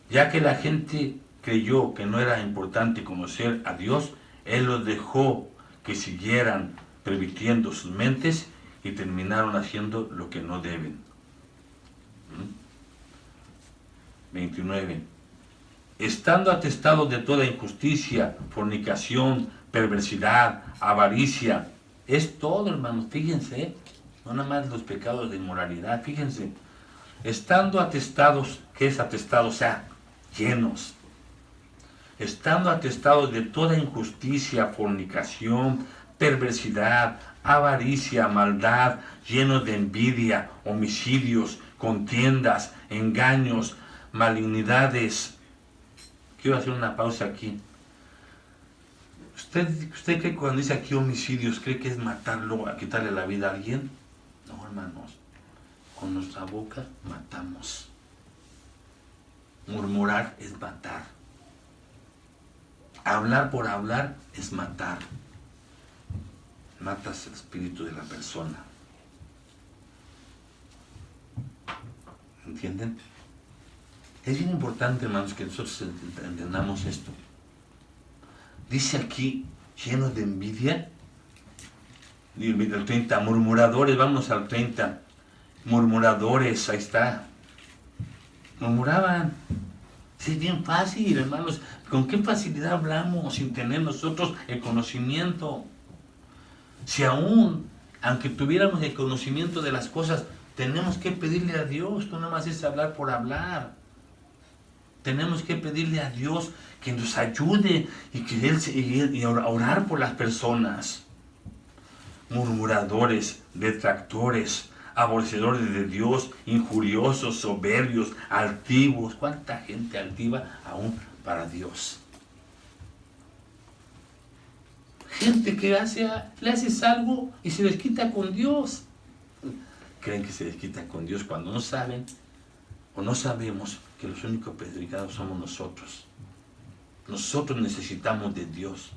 Ya que la gente creyó que no era importante conocer a Dios, Él los dejó que siguieran pervirtiendo sus mentes y terminaron haciendo lo que no deben. 29. Estando atestados de toda injusticia, fornicación, perversidad, avaricia. Es todo, hermanos, fíjense, no nada más los pecados de inmoralidad, fíjense. Estando atestados, ¿qué es atestado? O sea, llenos. Estando atestados de toda injusticia, fornicación, perversidad, avaricia, maldad, llenos de envidia, homicidios, contiendas, engaños, malignidades. Quiero hacer una pausa aquí. ¿Usted cree que cuando dice aquí homicidios, cree que es matarlo, a quitarle la vida a alguien? No, hermanos. Con nuestra boca matamos. Murmurar es matar. Hablar por hablar es matar. Matas el espíritu de la persona. ¿Entienden? Es bien importante, hermanos, que nosotros entendamos esto. Dice aquí, llenos de envidia. El 30, murmuradores, vamos al 30. Murmuradores, ahí está. Murmuraban. Sí, es bien fácil, hermanos. ¿Con qué facilidad hablamos sin tener nosotros el conocimiento? Si aún, aunque tuviéramos el conocimiento de las cosas, tenemos que pedirle a Dios. No nada más es hablar por hablar. Tenemos que pedirle a Dios que nos ayude y orar por las personas. Murmuradores, detractores, aborrecedores de Dios, injuriosos, soberbios, altivos. ¿Cuánta gente altiva aún para Dios? Gente que le haces algo y se desquita con Dios. Creen que se desquita con Dios cuando no saben o no sabemos que los únicos perjudicados somos nosotros. Nosotros necesitamos de Dios.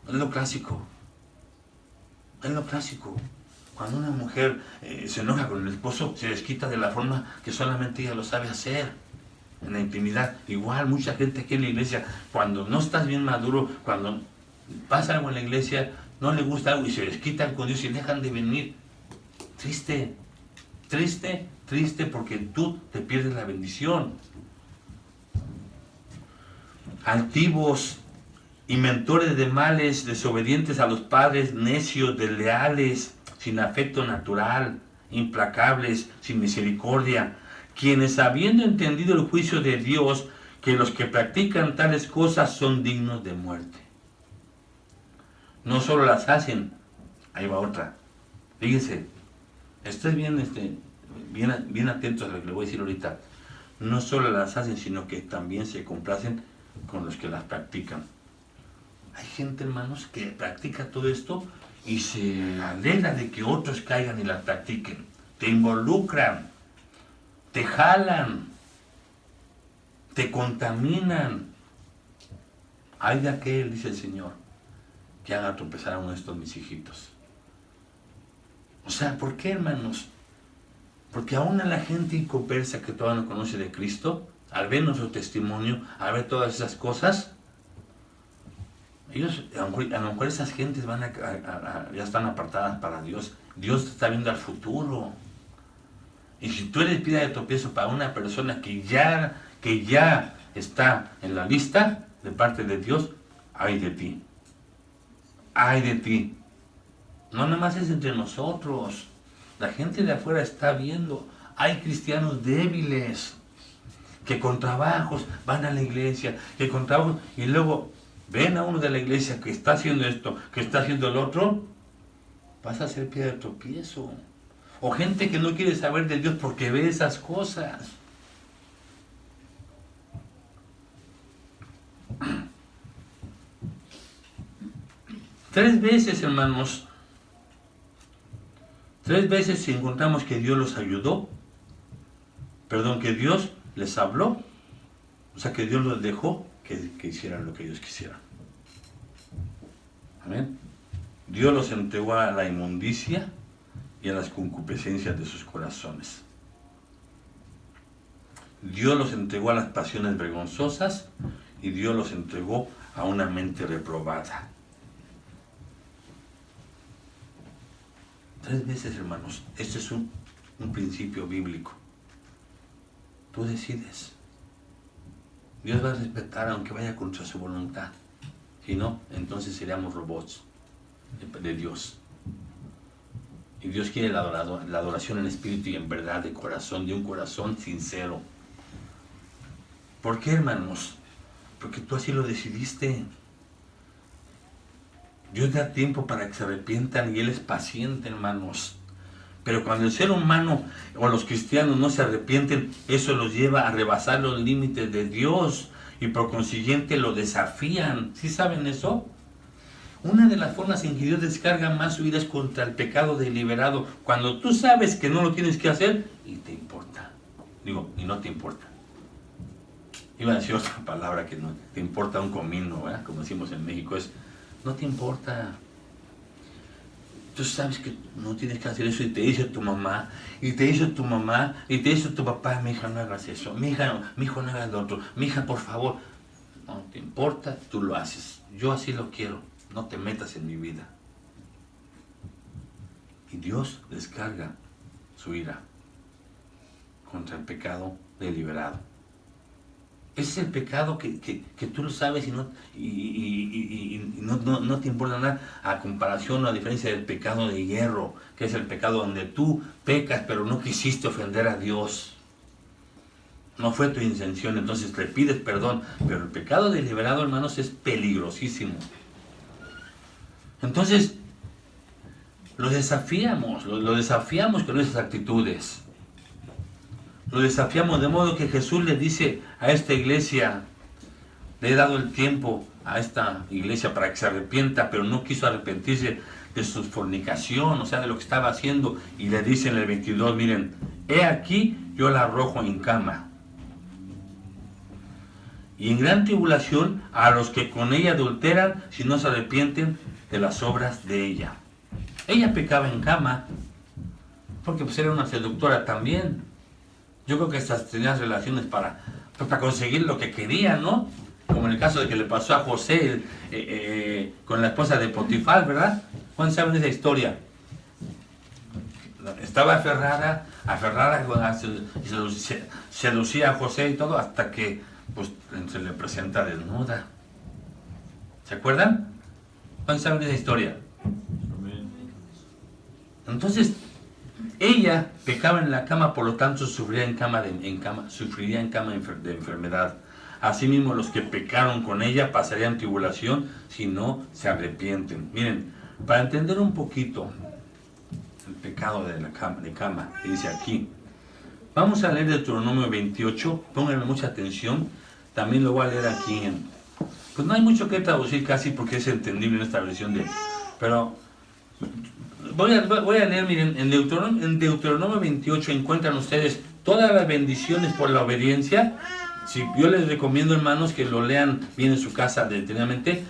Es lo clásico. Es lo clásico. Cuando una mujer se enoja con el esposo, se desquita de la forma que solamente ella lo sabe hacer. En la intimidad. Igual mucha gente aquí en la iglesia, cuando no estás bien maduro, cuando pasa algo en la iglesia, no le gusta algo y se desquitan con Dios y dejan de venir. Triste. Triste, triste, porque tú te pierdes la bendición. Altivos, inventores de males, desobedientes a los padres, necios, desleales, sin afecto natural, implacables, sin misericordia, quienes habiendo entendido el juicio de Dios, que los que practican tales cosas son dignos de muerte. No solo las hacen, ahí va otra. Fíjense, estén bien atentos a lo que le voy a decir ahorita. No solo las hacen, sino que también se complacen con los que las practican. Hay gente, hermanos, que practica todo esto y se alegra de que otros caigan y las practiquen. Te involucran, te jalan. te contaminan. Ay de aquel, dice el Señor, que haga tropezar a uno de estos mis hijitos. O sea, ¿por qué, hermanos? Porque aún a la gente inconversa que todavía no conoce de Cristo, al ver nuestro testimonio, al ver todas esas cosas, ellos, a lo mejor esas gentes ya están apartadas para Dios. Dios está viendo al futuro. Y si tú eres piedra de tropiezo para una persona que ya está en la lista de parte de Dios, ay de ti. Ay de ti. No nada más es entre nosotros. La gente de afuera está viendo. Hay cristianos débiles que con trabajos van a la iglesia, que con trabajos, y luego ven a uno de la iglesia que está haciendo esto, que está haciendo el otro, vas a ser piedra de tropiezo. O gente que no quiere saber de Dios porque ve esas cosas. Tres veces, hermanos, encontramos que Dios los ayudó, que Dios les habló, o sea que Dios los dejó que hicieran lo que ellos quisieran. Amén. Dios los entregó a la inmundicia y a las concupiscencias de sus corazones. Dios los entregó a las pasiones vergonzosas y Dios los entregó a una mente reprobada. Tres veces, hermanos. Este es un principio bíblico. Tú decides. Dios va a respetar aunque vaya contra su voluntad. Si no, entonces seríamos robots de Dios. Y Dios quiere la adoración en espíritu y en verdad, de corazón, de un corazón sincero. ¿Por qué, hermanos? Porque tú así lo decidiste. Dios da tiempo para que se arrepientan y Él es paciente, hermanos. Pero cuando el ser humano o los cristianos no se arrepienten, eso los lleva a rebasar los límites de Dios y por consiguiente lo desafían. ¿Sí saben eso? Una de las formas en que Dios descarga más su ira es contra el pecado deliberado, cuando tú sabes que no lo tienes que hacer y te importa. Y no te importa. Iba a decir otra palabra que no te importa un comino, ¿verdad? Como decimos en México, es no te importa. Tú sabes que no tienes que hacer eso y te dice tu mamá, y te dice tu mamá, y te dice tu papá, mi hija, no hagas eso, mi hijo, no hagas lo otro, mi hija, por favor. No te importa, tú lo haces. Yo así lo quiero, no te metas en mi vida. Y Dios descarga su ira contra el pecado deliberado. Ese es el pecado que tú lo sabes y no te importa nada, a comparación o a diferencia del pecado de hierro, que es el pecado donde tú pecas pero no quisiste ofender a Dios. No fue tu intención, entonces le pides perdón. Pero el pecado deliberado, hermanos, es peligrosísimo. Entonces, lo desafiamos con esas actitudes. Lo desafiamos de modo que Jesús le dice a esta iglesia, le he dado el tiempo a esta iglesia para que se arrepienta, pero no quiso arrepentirse de su fornicación, o sea, de lo que estaba haciendo, y le dice en el 22, miren, he aquí yo la arrojo en cama, y en gran tribulación a los que con ella adulteran, si no se arrepienten de las obras de ella. Ella pecaba en cama, porque pues era una seductora también. Yo creo que estas tenían relaciones para conseguir lo que quería, ¿no? Como en el caso de que le pasó a José con la esposa de Potifar, ¿verdad? ¿Cuántos saben esa historia? Estaba aferrada, seducía a José y todo, hasta que pues, se le presenta desnuda. ¿Se acuerdan? ¿Cuántos saben esa historia? Entonces, ella pecaba en la cama, por lo tanto sufría en cama de enfermedad. Asimismo, los que pecaron con ella pasarían tribulación si no se arrepienten. Miren, para entender un poquito el pecado de la cama, dice aquí. Vamos a leer Deuteronomio 28, pónganme mucha atención. También lo voy a leer aquí pues no hay mucho que traducir casi porque es entendible en esta versión pero voy a leer, miren, en Deuteronomio 28 encuentran ustedes todas las bendiciones por la obediencia Si yo les recomiendo, hermanos, que lo lean bien en su casa detenidamente.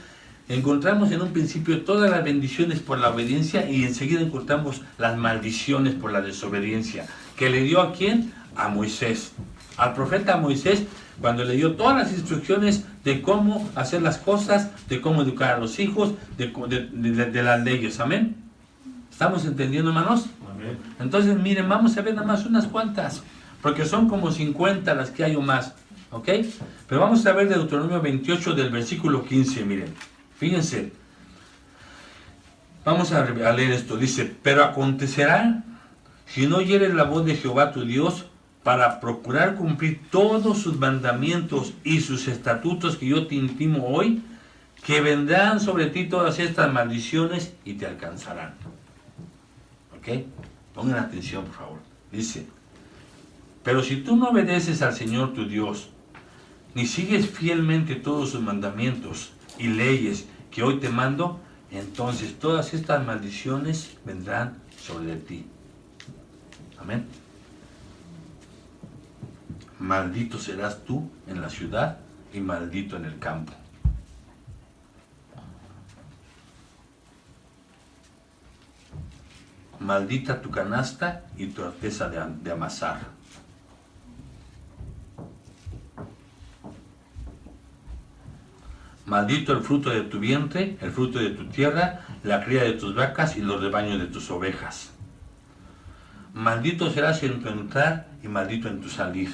Encontramos en un principio todas las bendiciones por la obediencia y enseguida encontramos las maldiciones por la desobediencia. ¿Que le dio a quién? A Moisés. Al profeta Moisés, cuando le dio todas las instrucciones de cómo hacer las cosas, de cómo educar a los hijos, de las leyes. ¿Amén? ¿Estamos entendiendo, hermanos? Amén. Entonces, miren, vamos a ver nada más unas cuantas, porque son como 50 las que hay o más. ¿Ok? Pero vamos a ver de Deuteronomio 28 del versículo 15, miren. Fíjense, vamos a leer esto. Dice, pero acontecerá, si no oyeres la voz de Jehová tu Dios, para procurar cumplir todos sus mandamientos y sus estatutos que yo te intimo hoy, que vendrán sobre ti todas estas maldiciones y te alcanzarán. ¿Ok? Pongan atención, por favor. Dice, pero si tú no obedeces al Señor tu Dios, ni sigues fielmente todos sus mandamientos y leyes que hoy te mando, entonces todas estas maldiciones vendrán sobre ti. Amén. Maldito serás tú en la ciudad y maldito en el campo. Maldita tu canasta y tu arteza de amasar. Maldito el fruto de tu vientre, el fruto de tu tierra, la cría de tus vacas y los rebaños de tus ovejas. Maldito serás en tu entrar y maldito en tu salir.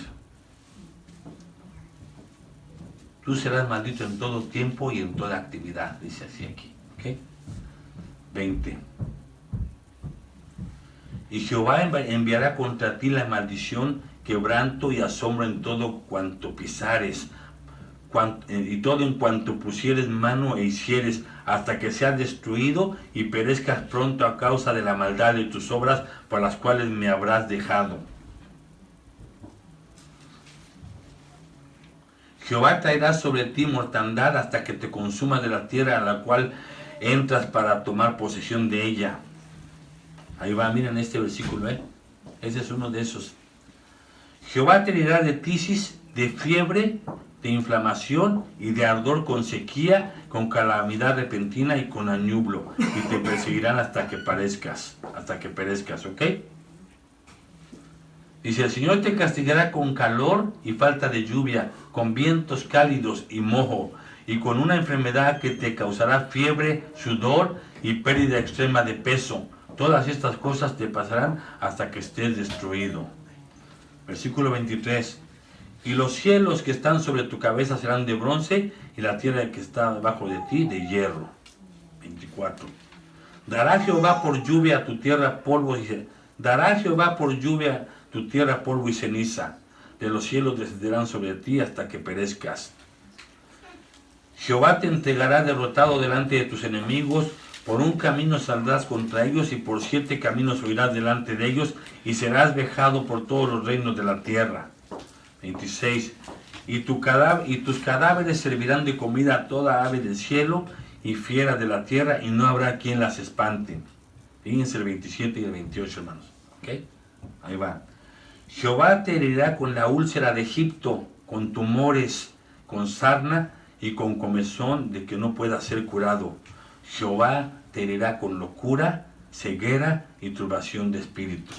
Tú serás maldito en todo tiempo y en toda actividad, dice así aquí. ¿Okay? 20. Y Jehová enviará contra ti la maldición, quebranto y asombro en todo cuanto pisares, y todo en cuanto pusieres mano e hicieres, hasta que seas destruido y perezcas pronto a causa de la maldad de tus obras por las cuales me habrás dejado. Jehová traerá sobre ti mortandad hasta que te consumas de la tierra a la cual entras para tomar posesión de ella. Ahí va, miren este versículo, ese es uno de esos. Jehová te herirá de tisis, de fiebre, de inflamación y de ardor, con sequía, con calamidad repentina y con añublo, y te perseguirán hasta que perezcas, ¿ok? Dice, el Señor te castigará con calor y falta de lluvia, con vientos cálidos y mojo, y con una enfermedad que te causará fiebre, sudor y pérdida extrema de peso. Todas estas cosas te pasarán hasta que estés destruido. Versículo 23. Y los cielos que están sobre tu cabeza serán de bronce, y la tierra que está debajo de ti de hierro. 24. Dará Jehová por lluvia a tu tierra polvo y ceniza. De los cielos descenderán sobre ti hasta que perezcas. Jehová te entregará derrotado delante de tus enemigos. Por un camino saldrás contra ellos, y por 7 caminos huirás delante de ellos, y serás vejado por todos los reinos de la tierra. 26. Y tus cadáveres servirán de comida a toda ave del cielo y fiera de la tierra, y no habrá quien las espante. Fíjense el 27 y el 28, hermanos. ¿Ok? Ahí va. Jehová te herirá con la úlcera de Egipto, con tumores, con sarna y con comezón de que no pueda ser curado. Jehová te herirá con locura, ceguera y turbación de espíritu.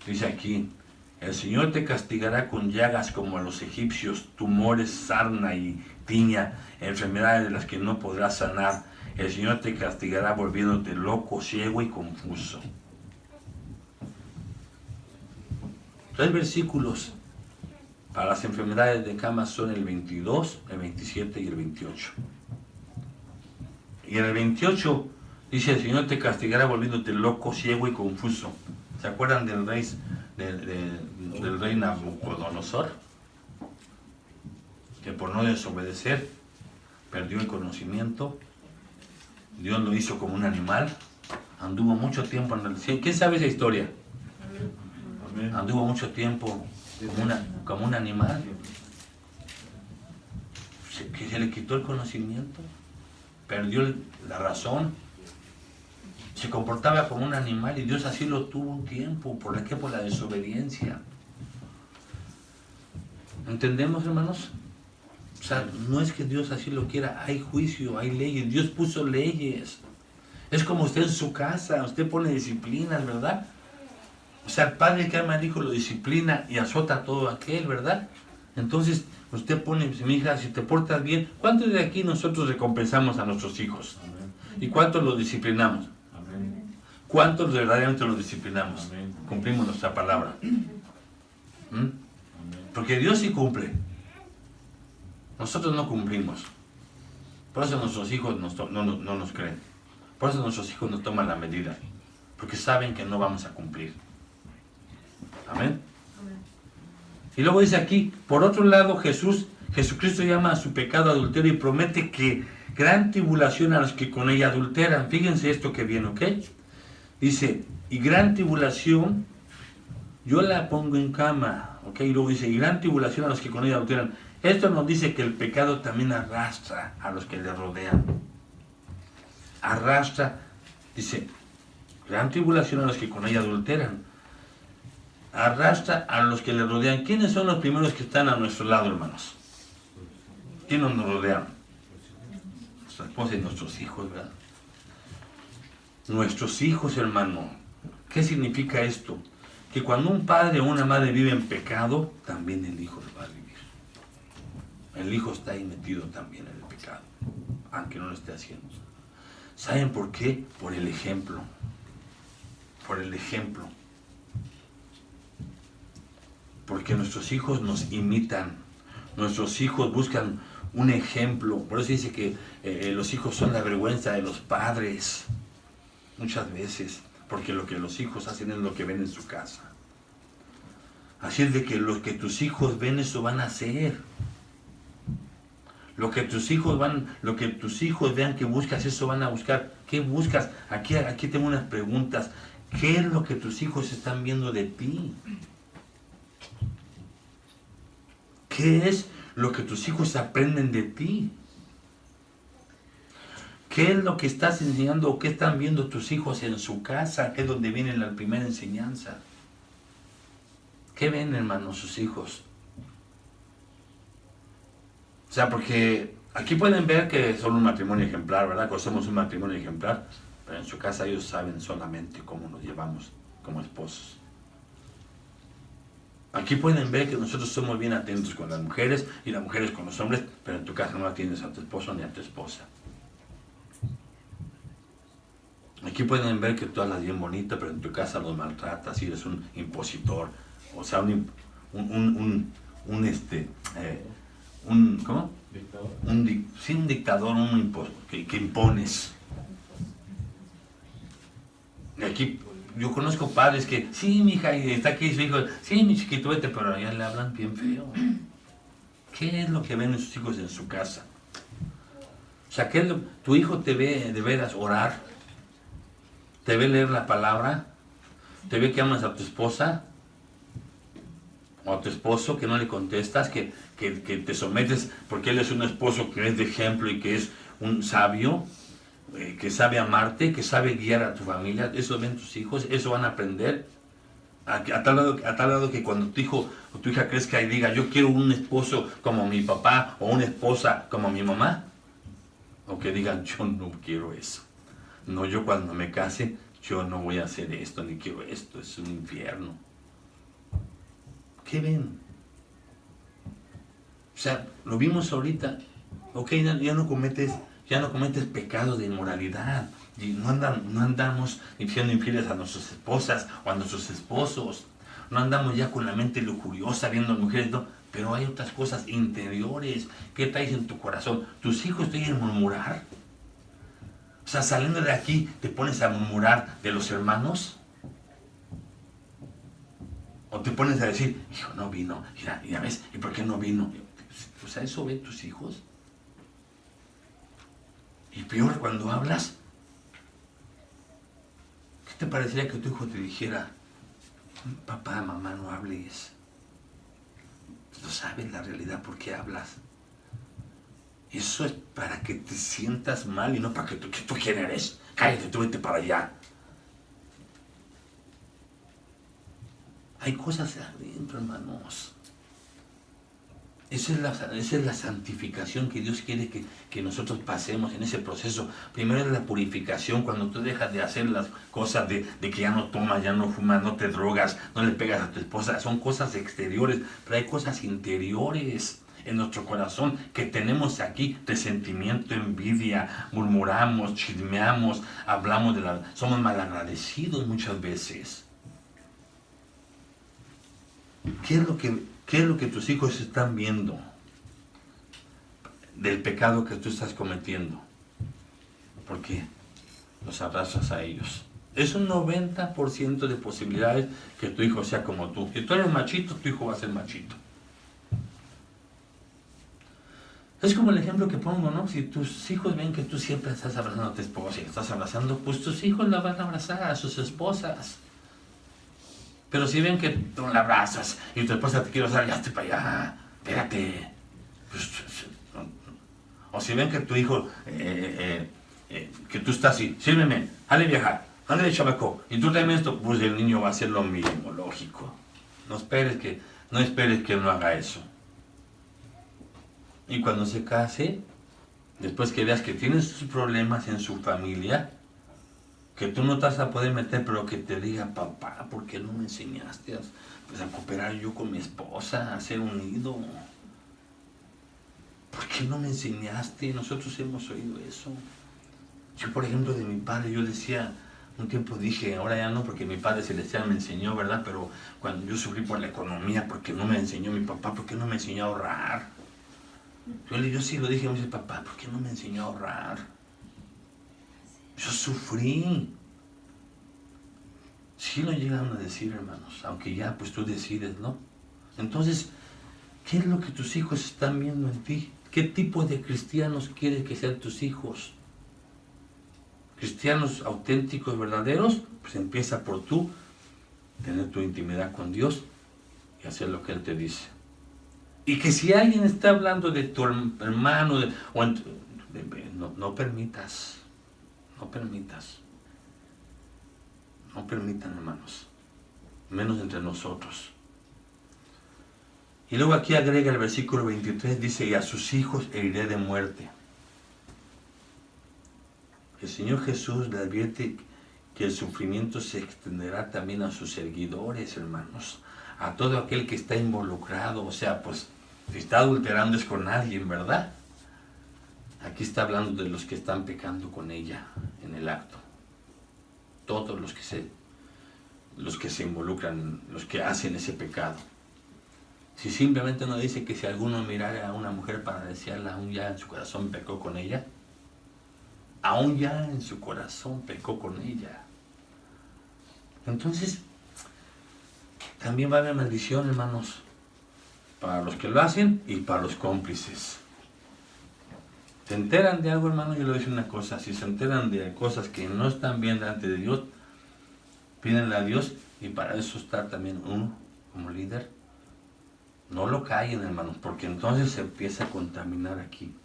Dice aquí, el Señor te castigará con llagas como a los egipcios, tumores, sarna y tiña, enfermedades de las que no podrás sanar. El Señor te castigará volviéndote loco, ciego y confuso. 3 versículos para las enfermedades de cama son el 22, el 27 y el 28. Y en el 28 dice, el Señor te castigará volviéndote loco, ciego y confuso. ¿Se acuerdan del rey Nabucodonosor? Que por no desobedecer perdió el conocimiento. Dios lo hizo como un animal. Anduvo mucho tiempo en el cielo. ¿Quién sabe esa historia? Amén. Anduvo mucho tiempo como un animal. Se le quitó el conocimiento. Perdió la razón. Se comportaba como un animal, y Dios así lo tuvo un tiempo. ¿Por qué? Por la desobediencia. ¿Entendemos, hermanos? O sea, no es que Dios así lo quiera, hay juicio, hay leyes, Dios puso leyes. Es como usted en su casa, usted pone disciplinas, ¿verdad? O sea, el padre que ama al hijo lo disciplina y azota a todo aquel, ¿verdad? Entonces, usted pone, mi hija, si te portas bien, ¿cuántos de aquí nosotros recompensamos a nuestros hijos? Amén. ¿Y cuántos los disciplinamos? Amén. ¿Cuántos verdaderamente los disciplinamos? Amén. Cumplimos nuestra palabra. ¿Mm? Amén. Porque Dios sí cumple. Nosotros no cumplimos. Por eso nuestros hijos no nos creen. Por eso nuestros hijos nos toman la medida. Porque saben que no vamos a cumplir. Amén. Y luego dice aquí, por otro lado, Jesucristo llama a su pecado adulterio y promete que gran tribulación a los que con ella adulteran. Fíjense esto que viene, ¿ok? Dice, y gran tribulación, yo la pongo en cama, ¿ok? Y luego dice, y gran tribulación a los que con ella adulteran. Esto nos dice que el pecado también arrastra a los que le rodean. Arrastra, dice, gran tribulación a los que con ella adulteran. Arrastra a los que le rodean. ¿Quiénes son los primeros que están a nuestro lado, hermanos? ¿Quiénes nos rodean? Nuestra esposa y nuestros hijos, ¿verdad? Nuestros hijos, hermano. ¿Qué significa esto? Que cuando un padre o una madre vive en pecado, también el hijo lo va a vivir. El hijo está ahí metido también en el pecado, aunque no lo esté haciendo. ¿Saben por qué? Por el ejemplo. Por el ejemplo. Porque nuestros hijos nos imitan. Nuestros hijos buscan un ejemplo. Por eso dice que los hijos son la vergüenza de los padres. Muchas veces. Porque lo que los hijos hacen es lo que ven en su casa. Así es de que lo que tus hijos ven, eso van a hacer. Lo que tus hijos vean que buscas, eso van a buscar. ¿Qué buscas? Aquí tengo unas preguntas. ¿Qué es lo que tus hijos están viendo de ti? ¿Qué es lo que tus hijos aprenden de ti? ¿Qué es lo que estás enseñando o qué están viendo tus hijos en su casa? Que es donde viene la primera enseñanza. ¿Qué ven, hermanos, sus hijos? O sea, porque aquí pueden ver que son un matrimonio ejemplar, ¿verdad? Que somos un matrimonio ejemplar, pero en su casa ellos saben solamente cómo nos llevamos como esposos. Aquí pueden ver que nosotros somos bien atentos con las mujeres y las mujeres con los hombres, pero en tu casa no atiendes a tu esposo ni a tu esposa. Aquí pueden ver que tú hablas bien bonita, pero en tu casa los maltratas y eres un impositor. O sea, ¿cómo? Dictador. Un dictador, que impones. Y aquí yo conozco padres que, sí, mi hija, y está aquí su hijo, sí, mi chiquito, vete, pero ya le hablan bien feo. ¿Qué es lo que ven sus hijos en su casa? O sea, tu hijo te ve de veras orar, te ve leer la palabra, te ve que amas a tu esposa o a tu esposo, que no le contestas, que te sometes porque él es un esposo que es de ejemplo y que es un sabio, que sabe amarte, que sabe guiar a tu familia. Eso ven tus hijos, eso van a aprender. A tal lado que cuando tu hijo o tu hija crezca y diga, yo quiero un esposo como mi papá o una esposa como mi mamá, o que digan, yo no quiero eso. No, yo cuando me case, yo no voy a hacer esto, ni quiero esto, es un infierno. ¿Qué ven? O sea, lo vimos ahorita. Ok, ya no cometes pecados de inmoralidad. Y no andamos siendo infieles a nuestras esposas o a nuestros esposos. No andamos ya con la mente lujuriosa viendo a mujeres, no. Pero hay otras cosas interiores. ¿Qué traes en tu corazón? ¿Tus hijos te oyen murmurar? O sea, saliendo de aquí, ¿te pones a murmurar de los hermanos? ¿O te pones a decir, hijo, no vino? Ya ves, ¿y por qué no vino? O sea, ¿eso ven tus hijos? Y peor, cuando hablas, ¿qué te parecería que tu hijo te dijera, papá, mamá, no hables? No sabes la realidad por qué hablas. Eso es para que te sientas mal y no para que tú quién eres. Cállate, tú vete para allá. Hay cosas adentro, hermanos. esa es la santificación que Dios quiere que nosotros pasemos en ese proceso. Primero es la purificación, cuando tú dejas de hacer las cosas de que ya no tomas, ya no fumas, no te drogas, no le pegas a tu esposa. Son cosas exteriores, pero hay cosas interiores en nuestro corazón que tenemos aquí: resentimiento, envidia, murmuramos, chismeamos, hablamos somos malagradecidos muchas veces. ¿Qué es lo que tus hijos están viendo del pecado que tú estás cometiendo? ¿Por qué los abrazas a ellos? Es un 90% de posibilidades que tu hijo sea como tú. Si tú eres machito, tu hijo va a ser machito. Es como el ejemplo que pongo, ¿no? Si tus hijos ven que tú siempre estás abrazando a tu esposa y estás abrazando, pues tus hijos la van a abrazar a sus esposas. Pero si ven que tú la abrazas y tu esposa te quiere abrazar, ya esté para allá, espérate. Pues, o si ven que tu hijo, que tú estás así, sírveme, dale vieja, dale chamaco, y tú también esto, pues el niño va a hacer lo mismo, lógico. No esperes que no haga eso. Y cuando se case, después que veas que tiene sus problemas en su familia, que tú no te vas a poder meter, pero que te diga: papá, ¿por qué no me enseñaste a cooperar yo con mi esposa, a ser unido? ¿Por qué no me enseñaste? Nosotros hemos oído eso. Yo, por ejemplo, de mi padre, yo decía, un tiempo dije, ahora ya no, porque mi padre celestial me enseñó, ¿verdad? Pero cuando yo sufrí por la economía, porque no me enseñó mi papá, ¿por qué no me enseñó a ahorrar? Yo sí lo dije, me dice: papá, ¿por qué no me enseñó a ahorrar? Yo sufrí. Sí lo llegaron a decir, hermanos, aunque ya pues tú decides, ¿no? Entonces, ¿qué es lo que tus hijos están viendo en ti? ¿Qué tipo de cristianos quieres que sean tus hijos? ¿Cristianos auténticos, verdaderos? Pues empieza por tú, tener tu intimidad con Dios y hacer lo que Él te dice. Y que si alguien está hablando de tu hermano, no permitas. No permitan, hermanos, menos entre nosotros. Y luego aquí agrega el versículo 23, dice: y a sus hijos heriré de muerte. El Señor Jesús le advierte que el sufrimiento se extenderá también a sus seguidores, hermanos, a todo aquel que está involucrado. O sea, pues, si está adulterando es con alguien, ¿verdad? Aquí está hablando de los que están pecando con ella en el acto. Todos los que se involucran, los que hacen ese pecado. Si simplemente no dice que si alguno mirara a una mujer para desearla, aún ya en su corazón pecó con ella. Aún ya en su corazón pecó con ella. Entonces, también va a haber maldición, hermanos, para los que lo hacen y para los cómplices. ¿Se enteran de algo, hermano? Yo le voy a decir una cosa: si se enteran de cosas que no están bien delante de Dios, pídenle a Dios, y para eso está también uno como líder. No lo callen, hermanos, porque entonces se empieza a contaminar aquí.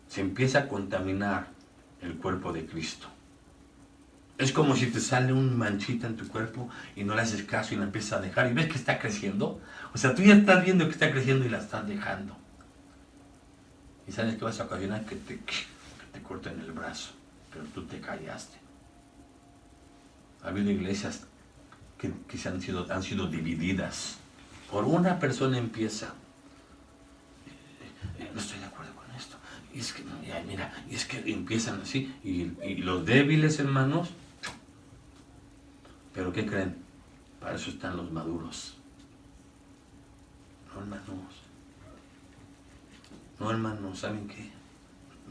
Se empieza a contaminar el cuerpo de Cristo. Es como si te sale una manchita en tu cuerpo y no le haces caso y la empiezas a dejar y ves que está creciendo. O sea, tú ya estás viendo que está creciendo y la estás dejando. Y sabes que vas a ocasionar que te corten el brazo, pero tú te callaste. Ha habido iglesias que han sido divididas. Por una persona empieza. No estoy de acuerdo con esto. Y es que, mira, y es que empiezan así. Y los débiles, hermanos. ¿Pero qué creen? Para eso están los maduros. No, hermanos. No, hermanos, ¿saben qué?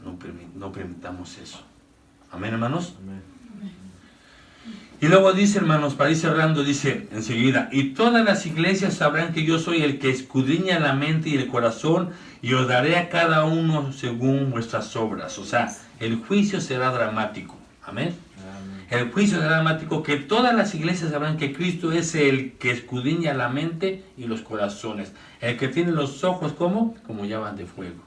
No permitamos eso. Amén, hermanos. Amén. Y luego dice, hermanos, para ir cerrando, dice enseguida: y todas las iglesias sabrán que yo soy el que escudriña la mente y el corazón, y os daré a cada uno según vuestras obras. O sea, el juicio será dramático. Amén. El juicio será dramático, que todas las iglesias sabrán que Cristo es el que escudriña la mente y los corazones. El que tiene los ojos como llamas de fuego.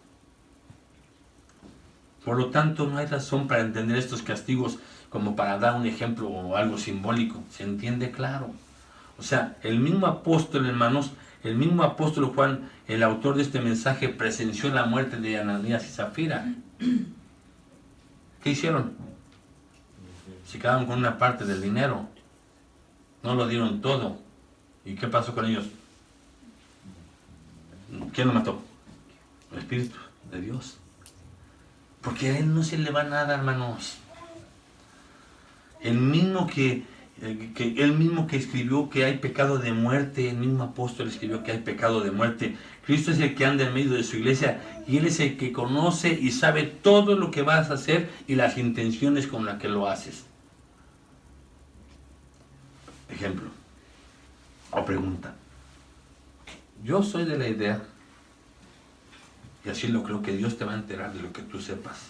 Por lo tanto, no hay razón para entender estos castigos como para dar un ejemplo o algo simbólico. Se entiende claro. O sea, el mismo apóstol, hermanos, el mismo apóstol Juan, el autor de este mensaje, presenció la muerte de Ananías y Zafira. ¿Qué hicieron? Se quedaron con una parte del dinero. No lo dieron todo. ¿Y qué pasó con ellos? ¿Quién lo mató? El Espíritu de Dios. Porque a él no se le va nada, hermanos. El mismo que escribió que hay pecado de muerte, el mismo apóstol escribió que hay pecado de muerte. Cristo es el que anda en medio de su iglesia y Él es el que conoce y sabe todo lo que vas a hacer y las intenciones con las que lo haces. Ejemplo o pregunta. Yo soy de la idea, y así lo creo, que Dios te va a enterar de lo que tú sepas,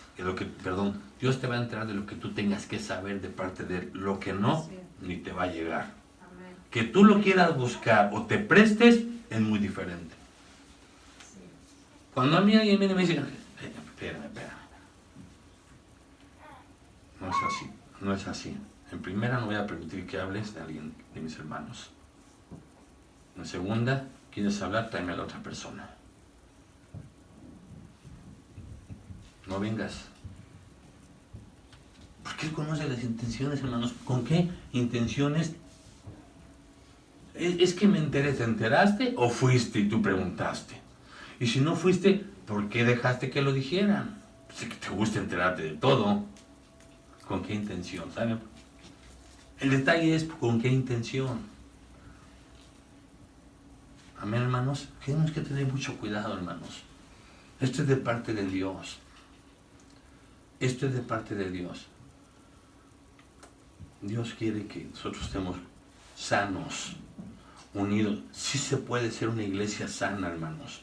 Dios te va a enterar de lo que tú tengas que saber de parte de Él. Lo que no, ni te va a llegar. Amén. Que tú lo quieras buscar o te prestes, es muy diferente. Sí. Cuando a mí alguien viene y me dice, espérame. No es así, no es así. En primera, no voy a permitir que hables de alguien de mis hermanos. En segunda, quieres hablar, tráeme a la otra persona. No vengas. Porque Él conoce las intenciones, hermanos. ¿Con qué intenciones? Es que me enteré. ¿Te enteraste o fuiste y tú preguntaste? Y si no fuiste, ¿por qué dejaste que lo dijeran? Sé que te gusta enterarte de todo. ¿Con qué intención? ¿Saben? El detalle es con qué intención. Amén, hermanos. Tenemos que tener mucho cuidado, hermanos. Esto es de parte de Dios. Esto es de parte de Dios. Dios quiere que nosotros estemos sanos, unidos. Sí se puede ser una iglesia sana, hermanos.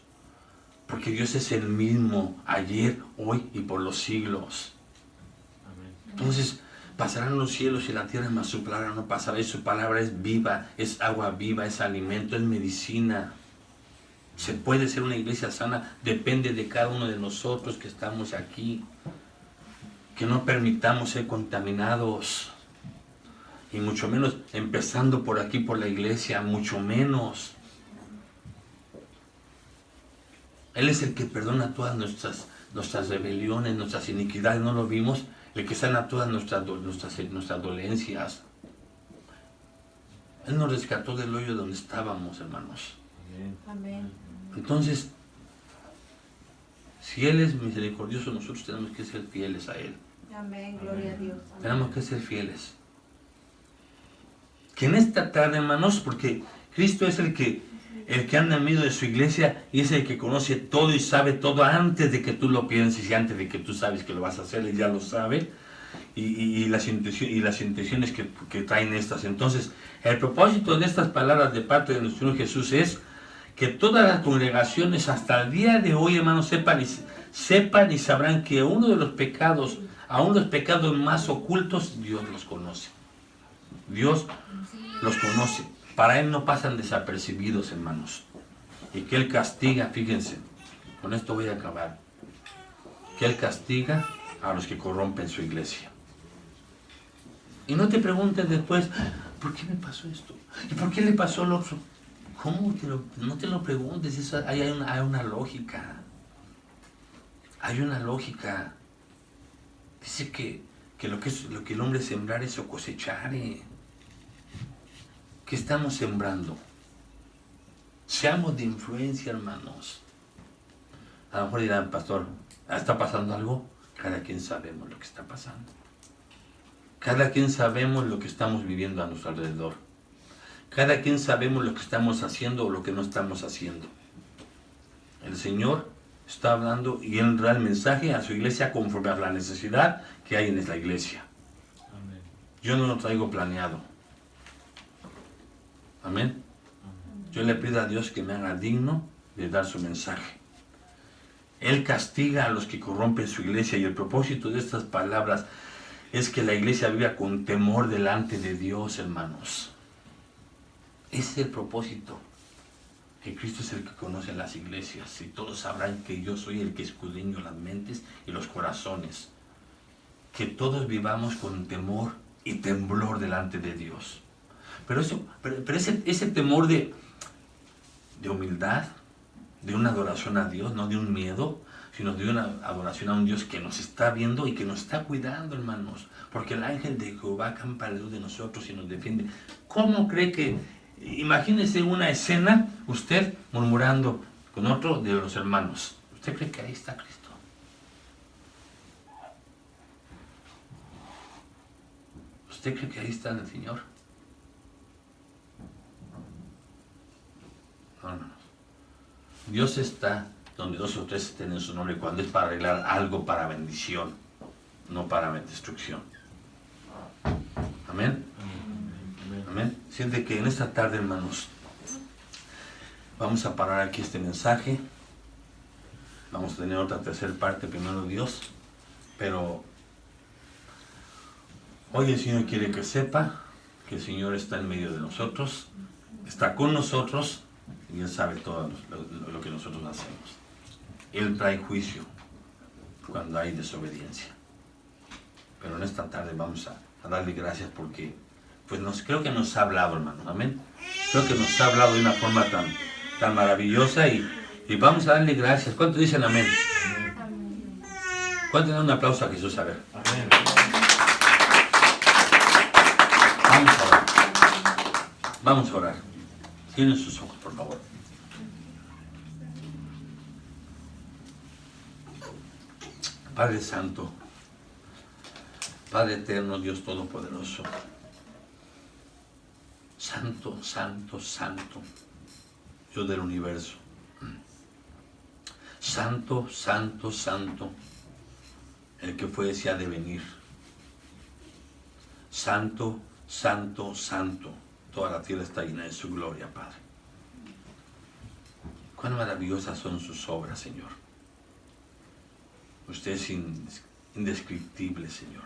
Porque Dios es el mismo ayer, hoy y por los siglos. Entonces, pasarán los cielos y la tierra, mas su palabra no pasará. Y su palabra es viva, es agua viva, es alimento, es medicina. Se puede ser una iglesia sana, depende de cada uno de nosotros que estamos aquí. Que no permitamos ser contaminados. Y mucho menos empezando por aquí, por la iglesia, mucho menos. Él es el que perdona todas nuestras rebeliones, nuestras iniquidades, ¿no lo vimos? El que sana todas nuestras dolencias. Él nos rescató del hoyo donde estábamos, hermanos. Amén. Entonces, si Él es misericordioso, nosotros tenemos que ser fieles a Él. Amén, gloria a Dios. Amén. Tenemos que ser fieles. Que en esta tarde, hermanos, porque Cristo es el que anda en medio de su iglesia y es el que conoce todo y sabe todo antes de que tú lo pienses y antes de que tú sabes que lo vas a hacer, Él ya lo sabe. Y las intenciones que traen estas. Entonces, el propósito de estas palabras de parte de nuestro Señor Jesús es que todas las congregaciones hasta el día de hoy, hermanos, sepan y sabrán que uno de los pecados, aún los pecados más ocultos, Dios los conoce. Dios los conoce. Para Él no pasan desapercibidos, hermanos. Y que Él castiga, fíjense, con esto voy a acabar, que Él castiga a los que corrompen su iglesia. Y no te preguntes después, ¿por qué me pasó esto? ¿Y por qué le pasó lo otro? ¿Cómo? No te lo preguntes, eso, hay una lógica. Hay una lógica. Dice que lo que el hombre sembrar, eso cosechare. ¿Qué estamos sembrando? Seamos de influencia, hermanos. A lo mejor dirán, pastor, ¿está pasando algo? Cada quien sabemos lo que está pasando. Cada quien sabemos lo que estamos viviendo a nuestro alrededor. Cada quien sabemos lo que estamos haciendo o lo que no estamos haciendo. El Señor está hablando y Él da el mensaje a su iglesia conforme a la necesidad que hay en la iglesia. Amén. Yo no lo traigo planeado. Amén. Yo le pido a Dios que me haga digno de dar su mensaje. Él castiga a los que corrompen su iglesia y el propósito de estas palabras es que la iglesia viva con temor delante de Dios, hermanos. Ese es el propósito. Que Cristo es el que conoce las iglesias y todos sabrán que yo soy el que escudriño las mentes y los corazones. Que todos vivamos con temor y temblor delante de Dios. Pero ese temor de humildad, de una adoración a Dios, no de un miedo, sino de una adoración a un Dios que nos está viendo y que nos está cuidando, hermanos. Porque el ángel de Jehová acampa alrededor de nosotros y nos defiende. ¿Cómo cree que, imagínese una escena, usted murmurando con otro de los hermanos? ¿Usted cree que ahí está Cristo? ¿Usted cree que ahí está el Señor? No, hermanos. Dios está donde dos o tres estén en su nombre cuando es para arreglar algo para bendición, no para destrucción. Amén. Amén. Siente que en esta tarde, hermanos, vamos a parar aquí este mensaje. Vamos a tener otra tercera parte, primero Dios. Pero hoy el Señor quiere que sepa que el Señor está en medio de nosotros, está con nosotros y Él sabe todo lo que nosotros hacemos. Él trae juicio cuando hay desobediencia. Pero en esta tarde vamos a darle gracias porque pues creo que nos ha hablado, hermano. Amén. Creo que nos ha hablado de una forma tan maravillosa y vamos a darle gracias. ¿Cuántos dicen amén? ¿Cuántos dan un aplauso a Jesús? A ver. Amén. Vamos a orar. Vamos a orar. Cierren sus ojos, por favor. Padre Santo, Padre Eterno, Dios Todopoderoso, Santo, Santo, Santo, Dios del universo, Santo, Santo, Santo, el que fue y se ha de venir, Santo, Santo, Santo, toda la tierra está llena de su gloria, Padre. Cuán maravillosas son sus obras, Señor. Usted es indescriptible, Señor.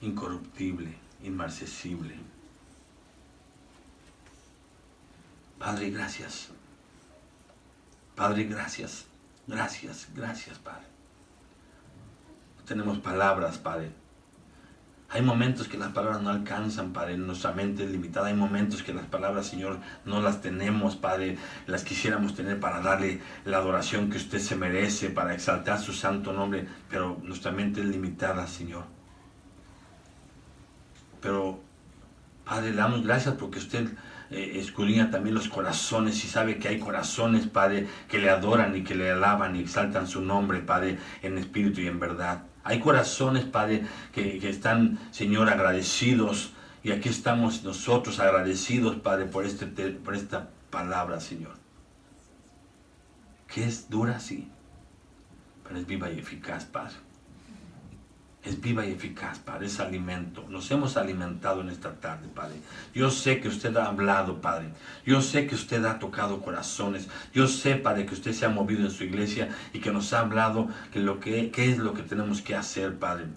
Incorruptible, inmarcesible. Padre, gracias. Padre, gracias. Gracias, gracias, Padre. No tenemos palabras, Padre. Hay momentos que las palabras no alcanzan, Padre, nuestra mente es limitada. Hay momentos que las palabras, Señor, no las tenemos, Padre. Las quisiéramos tener para darle la adoración que usted se merece, para exaltar su santo nombre, pero nuestra mente es limitada, Señor. Pero, Padre, le damos gracias porque usted escudriña también los corazones y sabe que hay corazones, Padre, que le adoran y que le alaban y exaltan su nombre, Padre, en espíritu y en verdad. Hay corazones, Padre, que están, Señor, agradecidos. Y aquí estamos nosotros agradecidos, Padre, por esta palabra, Señor. Que es dura, sí, pero es viva y eficaz, Padre. Es viva y eficaz, Padre, es alimento. Nos hemos alimentado en esta tarde, Padre. Yo sé que usted ha hablado, Padre. Yo sé que usted ha tocado corazones. Yo sé, Padre, que usted se ha movido en su iglesia y que nos ha hablado qué es lo que tenemos que hacer, Padre.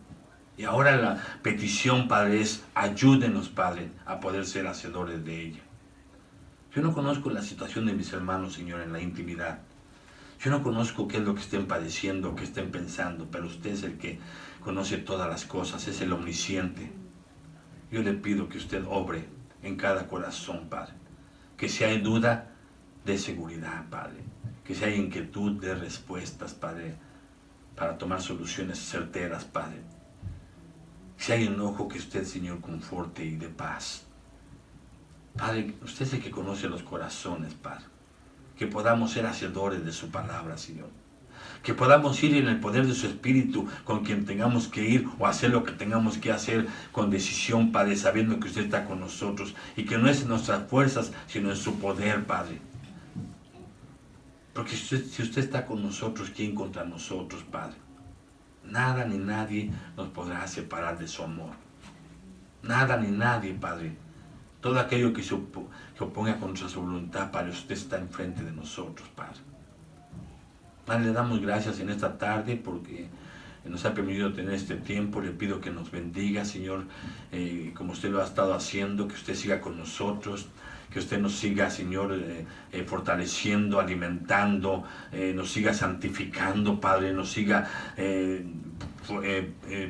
Y ahora la petición, Padre, es ayúdenos, Padre, a poder ser hacedores de ella. Yo no conozco la situación de mis hermanos, Señor, en la intimidad. Yo no conozco qué es lo que estén padeciendo, qué estén pensando, pero usted es el que conoce todas las cosas, es el omnisciente. Yo le pido que usted obre en cada corazón, Padre. Que si hay duda, dé seguridad, Padre. Que si hay inquietud, dé respuestas, Padre, para tomar soluciones certeras, Padre. Si hay enojo, que usted, Señor, conforte y dé paz. Padre, usted es el que conoce los corazones, Padre. Que podamos ser hacedores de su palabra, Señor. Que podamos ir en el poder de su Espíritu con quien tengamos que ir o hacer lo que tengamos que hacer con decisión, Padre, sabiendo que usted está con nosotros y que no es en nuestras fuerzas, sino en su poder, Padre. Porque si usted está con nosotros, ¿quién contra nosotros, Padre? Nada ni nadie nos podrá separar de su amor. Nada ni nadie, Padre. Todo aquello que se oponga contra su voluntad, Padre, usted está enfrente de nosotros, Padre. Padre, le damos gracias en esta tarde porque nos ha permitido tener este tiempo. Le pido que nos bendiga, Señor, como usted lo ha estado haciendo, que usted siga con nosotros, que usted nos siga, Señor, fortaleciendo, alimentando, nos siga santificando, Padre, nos siga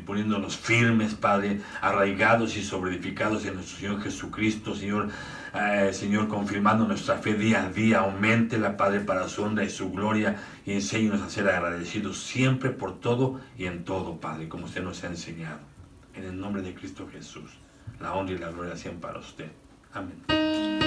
poniéndonos firmes, Padre, arraigados y sobreedificados en nuestro Señor Jesucristo, Señor, Señor, confirmando nuestra fe día a día. Auméntela, Padre, para su honra y su gloria, y enséñanos a ser agradecidos siempre por todo y en todo, Padre, como usted nos ha enseñado. En el nombre de Cristo Jesús, la honra y la gloria sean para usted. Amén.